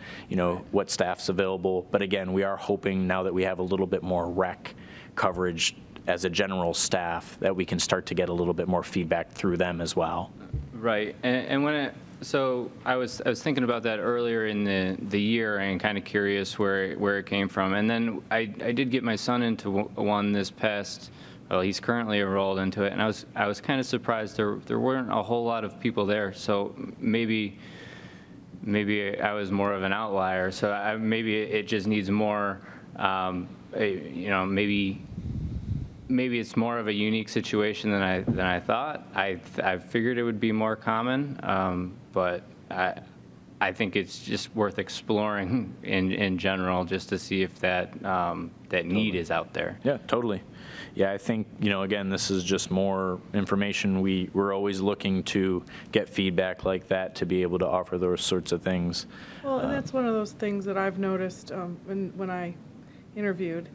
what staff's available. But again, we are hoping now that we have a little bit more rec coverage as a general staff that we can start to get a little bit more feedback through them as well. Right, and so I was thinking about that earlier in the year and kind of curious where it came from. And then I did get my son into one this past. Well, he's currently enrolled into it, and I was kind of surprised there weren't a whole lot of people there. So maybe I was more of an outlier. So maybe it just needs more. Maybe it's more of a unique situation than I thought. I figured it would be more common, but I think it's just worth exploring in general just to see if that need is out there. Yeah, totally. Yeah, I think, again, this is just more information. We're always looking to get feedback like that to be able to offer those sorts of things. Well, and that's one of those things that I've noticed when I interviewed,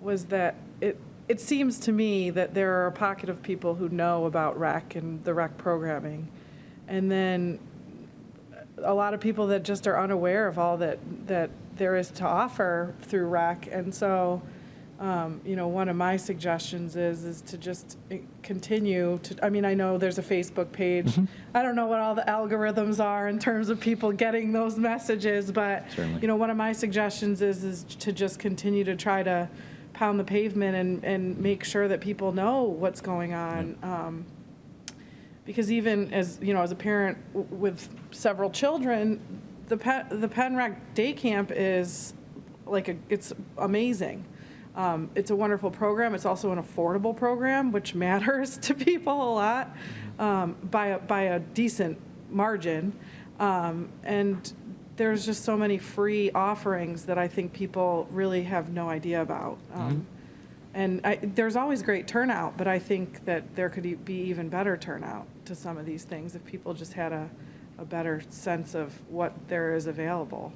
was that it seems to me that there are a pocket of people who know about rec and the rec programming, and then a lot of people that just are unaware of all that there is to offer through rec. And so, one of my suggestions is to just continue to, I know there's a Facebook page. Mm-hmm. I don't know what all the algorithms are in terms of people getting those messages, but, certainly, one of my suggestions is to just continue to try to pound the pavement and make sure that people know what's going on. Because even as a parent with several children, the Penn Rec Day Camp is it's amazing. It's a wonderful program. It's also an affordable program, which matters to people a lot, by a decent margin. And there's just so many free offerings that I think people really have no idea about. And there's always great turnout, but I think that there could be even better turnout to some of these things if people just had a better sense of what there is available.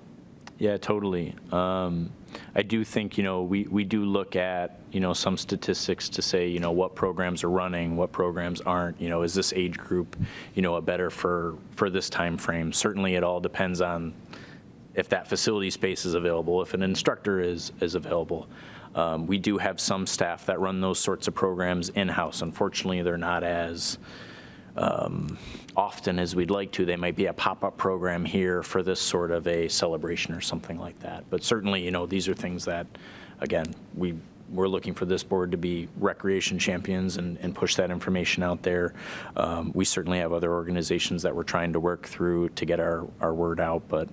Yeah, totally. I do think, we do look at, some statistics to say, what programs are running, what programs aren't, is this age group, a better for this time frame. Certainly it all depends on if that facility space is available, if an instructor is available. We do have some staff that run those sorts of programs in-house. Unfortunately, they're not as often as we'd like to. They might be a pop-up program here for this sort of a celebration or something like that. But certainly, these are things that, again, we're looking for this board to be recreation champions and push that information out there. We certainly have other organizations that we're trying to work through to get our word out. But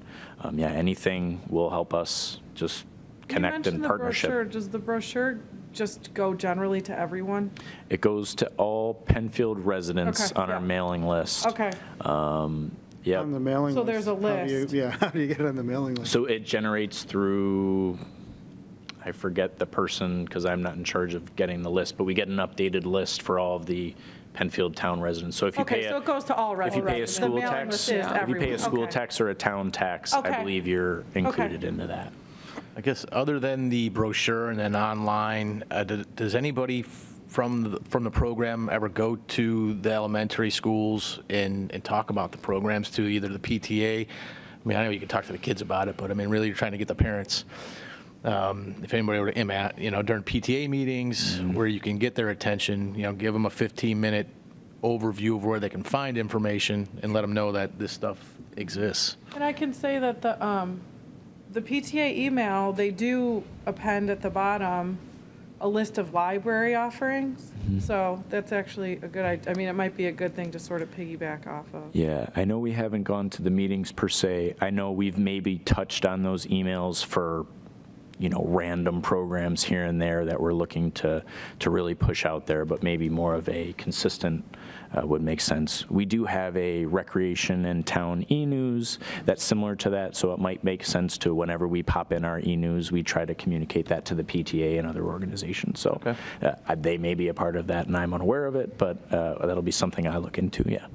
yeah, anything will help us just connect and partnership. Brochure. Does the brochure just go generally to everyone? It goes to all Penfield residents Okay, on our yeah. mailing list. Okay. Yep. On the mailing So list. there's a how do you- list. Yeah, how do you get on the mailing list? So it generates through, I forget the person because I'm not in charge of getting the list, but we get an updated list for all of the Penfield town residents. So if you Okay, pay so it goes to all if you residents. pay a The school mailing tax, list is if you pay everyone. a school Okay. tax or a town tax, I Okay. believe you're included into that. I guess other than the brochure and then online, does anybody from the program ever go to the elementary schools and talk about the programs to either the PTA? I mean, I know you can talk to the kids about it, but I mean, really, you're trying to get the parents. If anybody were to, during PTA meetings where you can get their attention, give them a 15-minute overview of where they can find information and let them know that this stuff exists. And I can say that the PTA email, they do append at the bottom a list of library offerings. So that's actually a good, I mean, it might be a good thing to sort of piggyback off of. Yeah, I know we haven't gone to the meetings per se. I know we've maybe touched on those emails for, random programs here and there that we're looking to really push out there, but maybe more of a consistent would make sense. We do have a recreation and town e-news that's similar to that, so it might make sense to whenever we pop in our e-news, we try to communicate that to the PTA and other organizations. So they may be a part of that, and I'm unaware of it, but that'll be something I look into, yeah.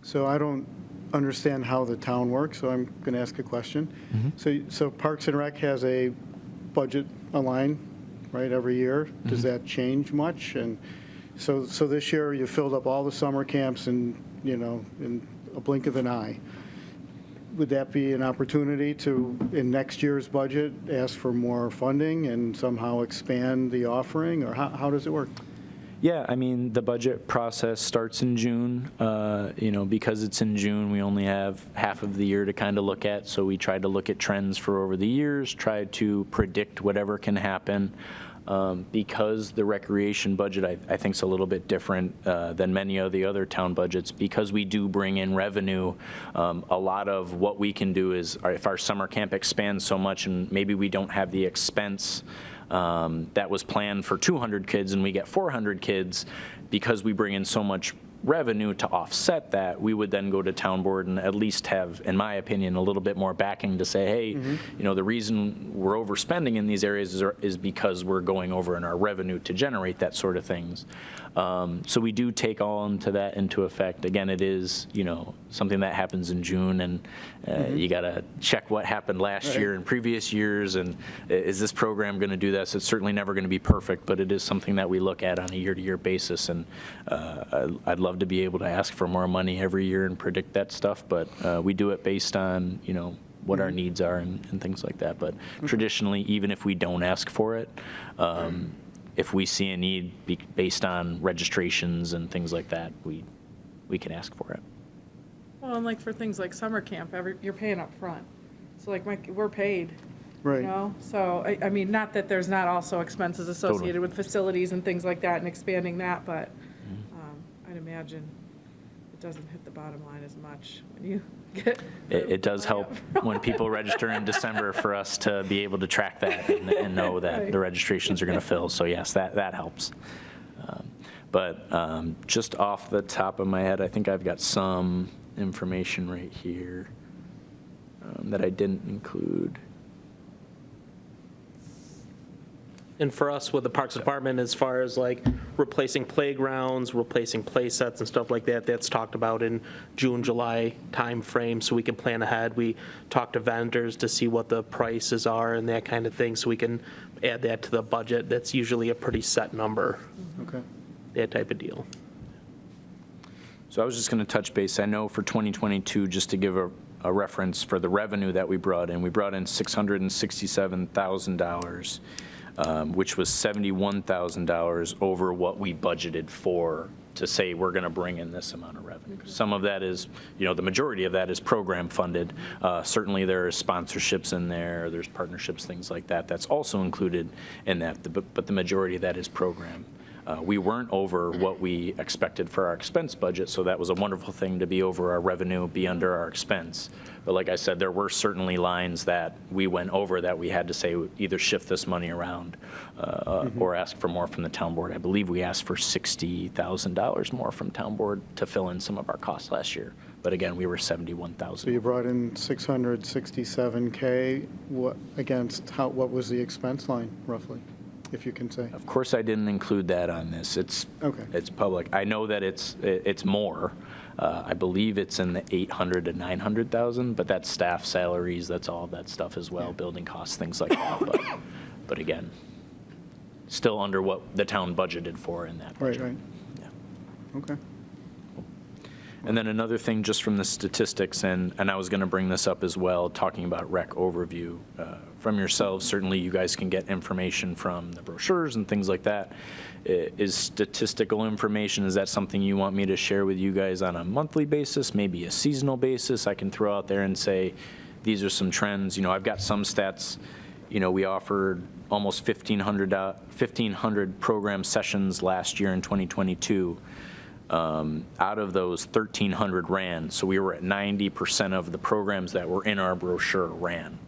So I don't understand how the town works, so I'm going to ask a question. So Parks and Rec has a budget line, right, every year. Does that change much? And so this year you filled up all the summer camps in a blink of an eye. Would that be an opportunity to, in next year's budget, ask for more funding and somehow expand the offering, or how does it work? Yeah, I mean, the budget process starts in June. Because it's in June, we only have half of the year to kind of look at. So we try to look at trends for over the years, try to predict whatever can happen. Because the recreation budget, I think, is a little bit different than many of the other town budgets. Because we do bring in revenue, a lot of what we can do is, if our summer camp expands so much and maybe we don't have the expense that was planned for 200 kids and we get 400 kids, because we bring in so much revenue to offset that, we would then go to town board and at least have, in my opinion, a little bit more backing to say, hey, the reason we're overspending in these areas is because we're going over in our revenue to generate that sort of things. So we do take all into effect. Again, it is, something that happens in June, and you got to check what happened last year and previous years, and is this program going to do this? It's certainly never going to be perfect, but it is something that we look at on a year-to-year basis, and I'd love to be able to ask for more money every year and predict that stuff, but we do it based on, what our needs are and things like that. But traditionally, even if we don't ask for it, if we see a need based on registrations and things like that, we can ask for it. Well, and like for things like summer camp, you're paying up front. So like we're paid. Right. So, I mean, not that there's not also expenses associated with facilities and things like that and expanding that, but I'd imagine it doesn't hit the bottom line as much when you get. It does help when people register in December for us to be able to track that and know that the registrations are going to fill. So yes, that helps. But just off the top of my head, I think I've got some information right here that I didn't include. And for us with the Parks Department, as far as like replacing playgrounds, replacing play sets and stuff like that, that's talked about in June, July timeframe, so we can plan ahead. We talk to vendors to see what the prices are and that kind of thing, so we can add that to the budget. That's usually a pretty set number, Okay. that type of deal. So I was just going to touch base. I know for 2022, just to give a reference for the revenue that we brought in $667,000. Which was $71,000 over what we budgeted for, to say we're going to bring in this amount of revenue. Some of that is, the majority of that is program funded. Certainly there are sponsorships in there, there's partnerships, things like that. That's also included in that, but the majority of that is program. We weren't over what we expected for our expense budget, so that was a wonderful thing to be over our revenue, be under our expense. But like I said, there were certainly lines that we went over that we had to say either shift this money around or ask for more from the town board. I believe we asked for $60,000 more from town board to fill in some of our costs last year. But again, we were 71,000. So you brought in $667K. What was the expense line roughly, if you can say? Of course, I didn't include that on this. It's public. I know that it's more. I believe it's in the 800 to 900,000, but that's staff salaries. That's all of that stuff as well, building costs, things like that. But again, still under what the town budgeted for in that budget. Right. Yeah. Okay. And then another thing, just from the statistics, and I was going to bring this up as well, talking about rec overview from yourselves. Certainly, you guys can get information from the brochures and things like that. Is statistical information, is that something you want me to share with you guys on a monthly basis, maybe a seasonal basis? I can throw out there and say, these are some trends. I've got some stats. We offered almost 1,500 program sessions last year in 2022. Out of those, 1,300 ran. So we were at 90% of the programs that were in our brochure ran.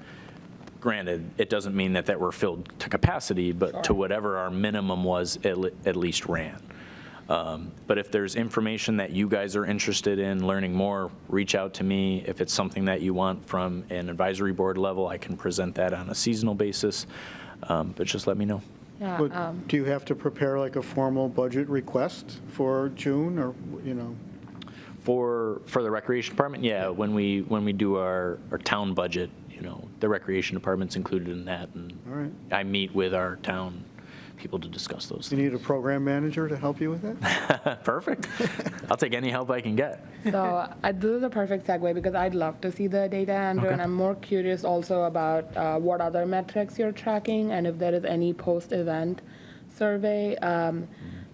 Granted, it doesn't mean that we're filled to capacity, but to whatever our minimum was, at least ran. But if there's information that you guys are interested in learning more, reach out to me. If it's something that you want from an advisory board level, I can present that on a seasonal basis. But just let me know. Yeah, But do you have to prepare like a formal budget request for June, or For the recreation department, yeah, when we do our town budget, the recreation department's included in that, and All right. I meet with our town people to discuss those You things. need a program manager to help you with that? Perfect. I'll take any help I can get. So this is a perfect segue because I'd love to see the data, Andrew, and I'm more curious also about what other metrics you're tracking and if there is any post-event survey,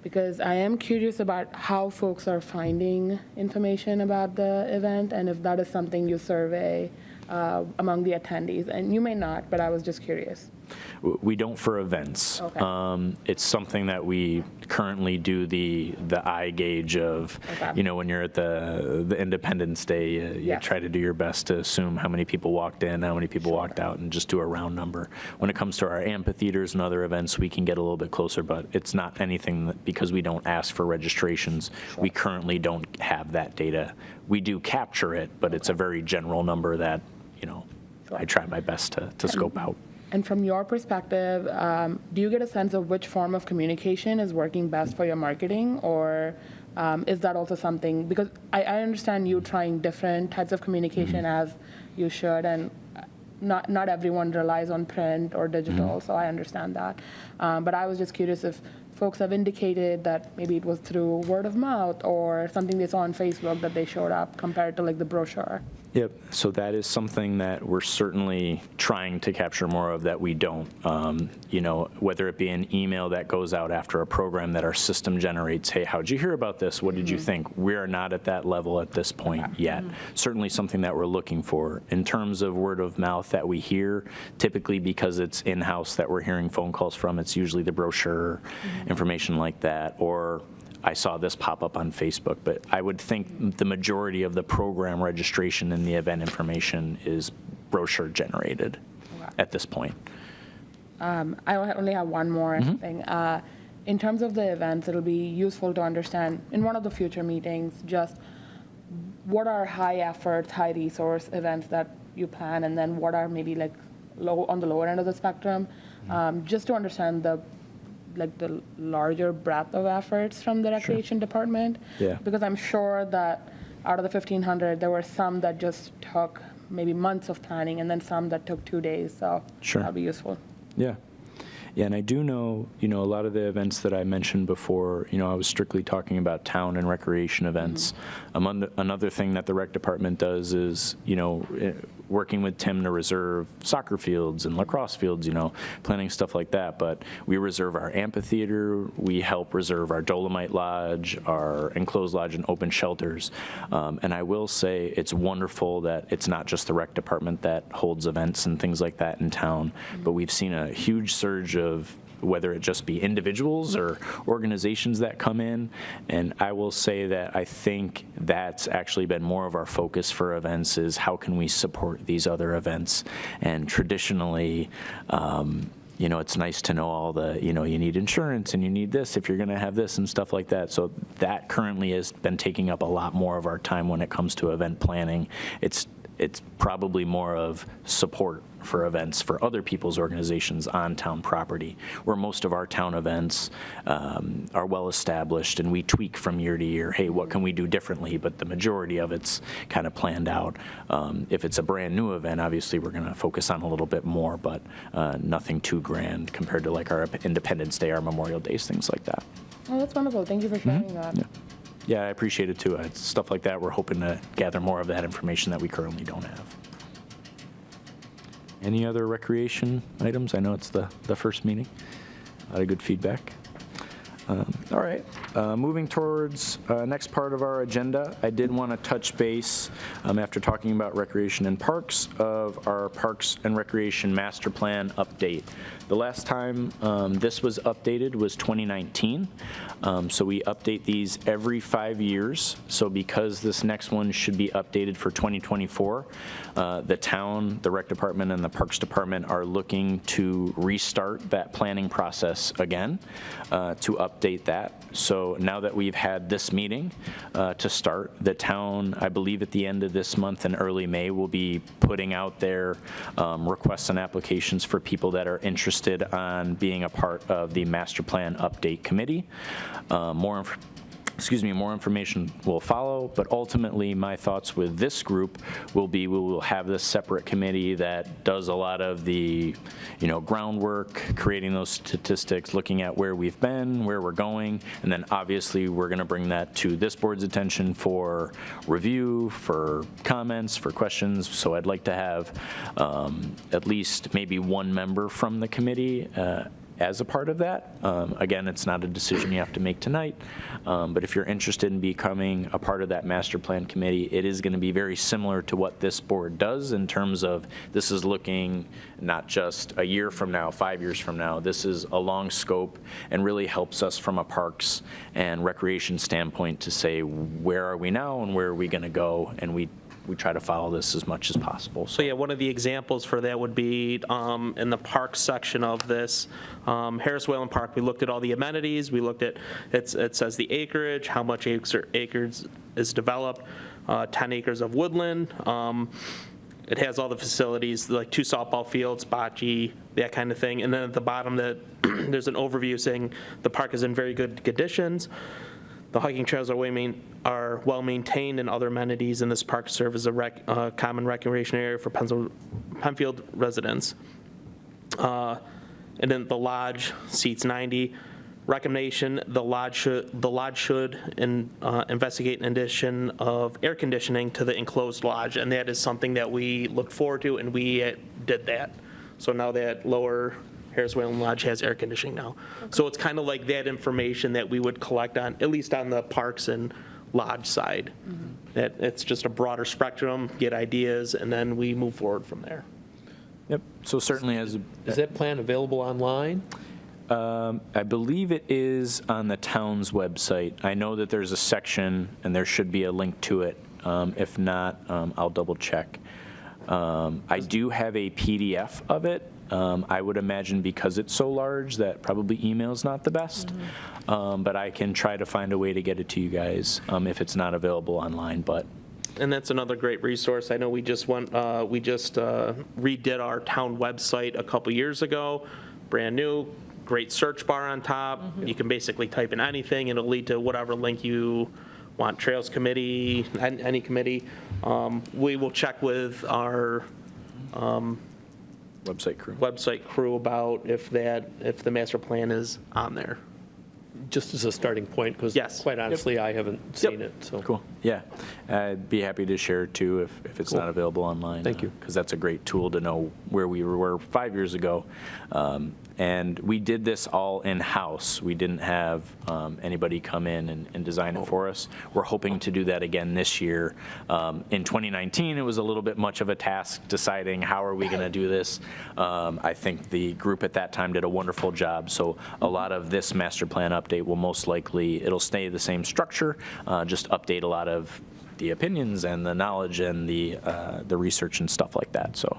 because I am curious about how folks are finding information about the event and if that is something you survey among the attendees. And you may not, but I was just curious. We don't for events. Okay. It's something that we currently do the eye gauge of, Okay. when you're at the Independence Day, you Yes. try to do your best to assume how many people walked in, how many people walked out, and just do a round number. When it comes to our amphitheaters and other events, we can get a little bit closer, but it's not anything that, because we don't ask for registrations, we currently don't have that data. We do capture it, but it's a very general number that, I try my best to scope out. And from your perspective, do you get a sense of which form of communication is working best for your marketing, or is that also something, because I understand you trying different types of communication as you should, and not everyone relies on print or digital, so I understand that. But I was just curious if folks have indicated that maybe it was through word of mouth or something they saw on Facebook that they showed up compared to like the brochure. Yep, so that is something that we're certainly trying to capture more of that we don't. Whether it be an email that goes out after a program that our system generates, hey, how'd you hear about this? What did you think? We are not at that level at this point yet. Certainly something that we're looking for. In terms of word of mouth that we hear, typically because it's in-house that we're hearing phone calls from, it's usually the brochure, information like that, or I saw this pop up on Facebook, but I would think the majority of the program registration and the event information is brochure generated at this point. I only have one more thing. In terms of the events, it'll be useful to understand in one of the future meetings just what are high effort, high resource events that you plan, and then what are maybe like on the lower end of the spectrum, just to understand the larger breadth of efforts from the recreation department. Yeah. Because I'm sure that out of the 1,500, there were some that just took maybe months of planning, and then some that took 2 days. So that'll be useful. Yeah. Yeah, and I do know, a lot of the events that I mentioned before, I was strictly talking about town and recreation events. Another thing that the rec department does is, working with Tim to reserve soccer fields and lacrosse fields, planning stuff like that. But we reserve our amphitheater, we help reserve our Dolomite Lodge, our enclosed lodge, and open shelters. And I will say it's wonderful that it's not just the rec department that holds events and things like that in town, but we've seen a huge surge of whether it just be individuals or organizations that come in. And I will say that I think that's actually been more of our focus for events is how can we support these other events. And traditionally, it's nice to know all the, you need insurance and you need this if you're going to have this and stuff like that. So that currently has been taking up a lot more of our time when it comes to event planning. It's probably more of support for events for other people's organizations on town property, where most of our town events are well established and we tweak from year to year. Hey, what can we do differently? But the majority of it's kind of planned out. If it's a brand new event, obviously we're going to focus on a little bit more, but nothing too grand compared to like our Independence Day, our Memorial Days, things like that. Oh, that's wonderful. Thank you for sharing that. Yeah, I appreciate it too. It's stuff like that. We're hoping to gather more of that information that we currently don't have. Any other recreation items? I know it's the first meeting. A lot of good feedback. All right, moving towards next part of our agenda, I did want to touch base after talking about recreation and parks of our Parks and Recreation Master Plan update. The last time this was updated was 2019. So we update these every 5 years. So because this next one should be updated for 2024, the town, the rec department, and the parks department are looking to restart that planning process again to update that. So now that we've had this meeting to start, the town, I believe at the end of this month in early May, will be putting out their requests and applications for people that are interested on being a part of the Master Plan Update Committee. More information will follow, but ultimately my thoughts with this group will be we will have this separate committee that does a lot of the groundwork, creating those statistics, looking at where we've been, where we're going, and then obviously we're going to bring that to this board's attention for review, for comments, for questions. So I'd like to have at least maybe one member from the committee as a part of that. Again, it's not a decision you have to make tonight, but if you're interested in becoming a part of that master plan committee, it is going to be very similar to what this board does in terms of this is looking not just a year from now, 5 years from now. This is a long scope and really helps us from a parks and recreation standpoint to say where are we now and where are we going to go, and we try to follow this as much as possible. So yeah, one of the examples for that would be in the park section of this, Harris Whalen Park, we looked at all the amenities, we looked at, it says the acreage, how much acres is developed, 10 acres of woodland. It has all the facilities, like 2 softball fields, bocce, that kind of thing. And then at the bottom, there's an overview saying the park is in very good conditions. The hiking trails are well maintained, and other amenities in this park serve as a common recreation area for Penfield residents. And then the lodge seats 90. Recommendation: the lodge should investigate an addition of air conditioning to the enclosed lodge, and that is something that we looked forward to, and we did that. So now that lower Harris Whalen Lodge has air conditioning now. So it's kind of like that information that we would collect on, at least on the parks and lodge side. That it's just a broader spectrum, get ideas, and then we move forward from there. Yep. So certainly as Is that plan available online? I believe it is on the town's website. I know that there's a section, and there should be a link to it. If not, I'll double check. I do have a PDF of it. I would imagine because it's so large that probably email is not the best, but I can try to find a way to get it to you guys if it's not available online. But And that's another great resource. I know we just redid our town website a couple years ago, brand new, great search bar on top. You can basically type in anything, and it'll lead to whatever link you want. Trails committee, any committee. We will check with our website crew. about if the master plan is on there. just as a starting point, because Yes. quite honestly, I haven't seen it, so. Cool. Yeah. I'd be happy to share it too if it's not available online. Thank you. Because that's a great tool to know where we were 5 years ago. And we did this all in-house. We didn't have anybody come in and design it for us. We're hoping to do that again this year. In 2019, it was a little bit much of a task deciding how are we going to do this. I think the group at that time did a wonderful job. So a lot of this master plan update will most likely, it'll stay the same structure, just update a lot of the opinions and the knowledge and the research and stuff like that. So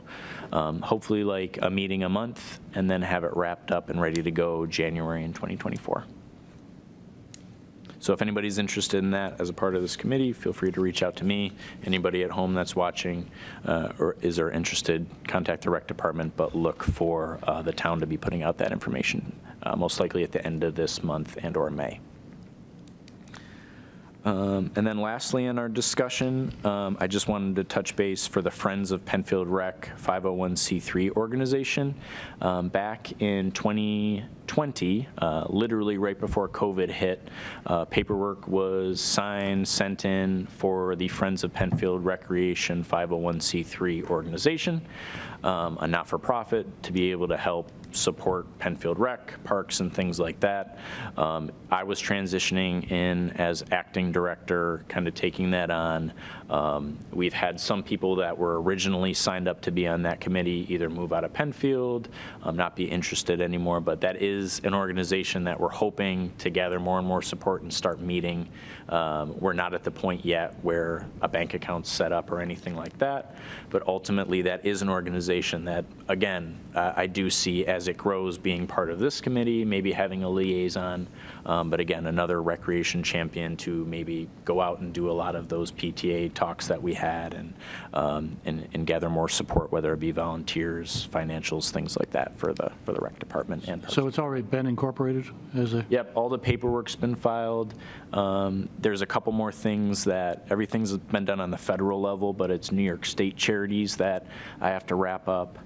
hopefully like a meeting a month and then have it wrapped up and ready to go January in 2024. So if anybody's interested in that as a part of this committee, feel free to reach out to me. Anybody at home that's watching or interested, contact the rec department, but look for the town to be putting out that information, most likely at the end of this month and or May. And then lastly in our discussion, I just wanted to touch base for the Friends of Penfield Rec 501c3 organization. Back in 2020, literally right before COVID hit, paperwork was signed, sent in for the Friends of Penfield Recreation 501c3 organization, a not-for-profit to be able to help support Penfield Rec, parks, and things like that. I was transitioning in as acting director, kind of taking that on. We've had some people that were originally signed up to be on that committee either move out of Penfield, not be interested anymore, but that is an organization that we're hoping to gather more and more support and start meeting. We're not at the point yet where a bank account's set up or anything like that, but ultimately that is an organization that, again, I do see as it grows being part of this committee, maybe having a liaison, but again, another recreation champion to maybe go out and do a lot of those PTA talks that we had and gather more support, whether it be volunteers, financials, things like that for the rec department. And So it's already been incorporated as a? Yep, all the paperwork's been filed. There's a couple more things that, everything's been done on the federal level, but it's New York State charities that I have to wrap up.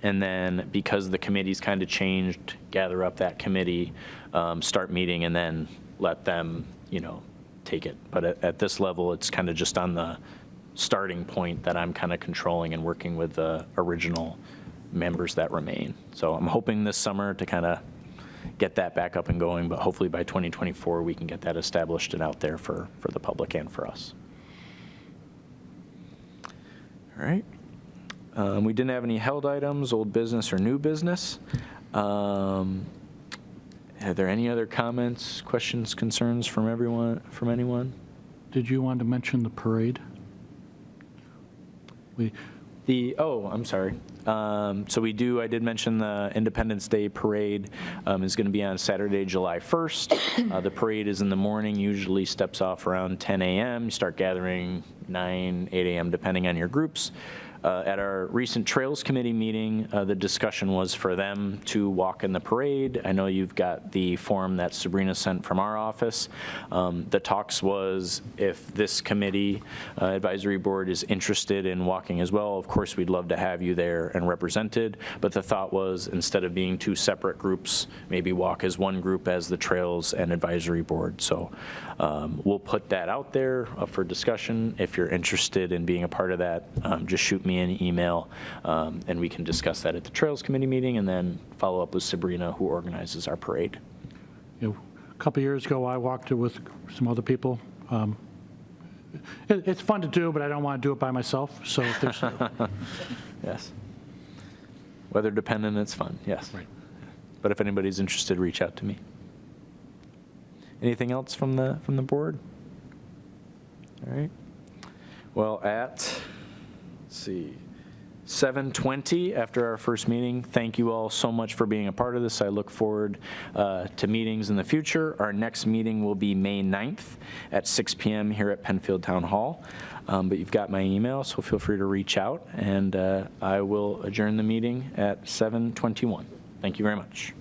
And then because the committee's kind of changed, gather up that committee, start meeting, and then let them, take it. But at this level, it's kind of just on the starting point that I'm kind of controlling and working with the original members that remain. So I'm hoping this summer to kind of get that back up and going, but hopefully by 2024 we can get that established and out there for the public and for us. All right. We didn't have any held items, old business or new business. Are there any other comments, questions, concerns from anyone? Did you want to mention the parade? I'm sorry. So I did mention the Independence Day Parade is going to be on Saturday, July 1st. The parade is in the morning, usually steps off around 10 a.m. You start gathering 9, 8 a.m. depending on your groups. At our recent Trails Committee meeting, the discussion was for them to walk in the parade. I know you've got the form that Sabrina sent from our office. The talks was if this committee, advisory board, is interested in walking as well, of course we'd love to have you there and represented. But the thought was instead of being two separate groups, maybe walk as one group as the Trails and Advisory Board. So we'll put that out there up for discussion. If you're interested in being a part of that, just shoot me an email and we can discuss that at the Trails Committee meeting and then follow up with Sabrina, who organizes our parade. A couple years ago, I walked it with some other people. It's fun to do, but I don't want to do it by myself. So if there's Yes. Weather dependent, it's fun. Yes. Right. But if anybody's interested, reach out to me. Anything else from the board? All right. Well, at 7:20 after our first meeting. Thank you all so much for being a part of this. I look forward to meetings in the future. Our next meeting will be May 9th at 6 p.m. here at Penfield Town Hall. But you've got my email, so feel free to reach out, and I will adjourn the meeting at 7:21. Thank you very much.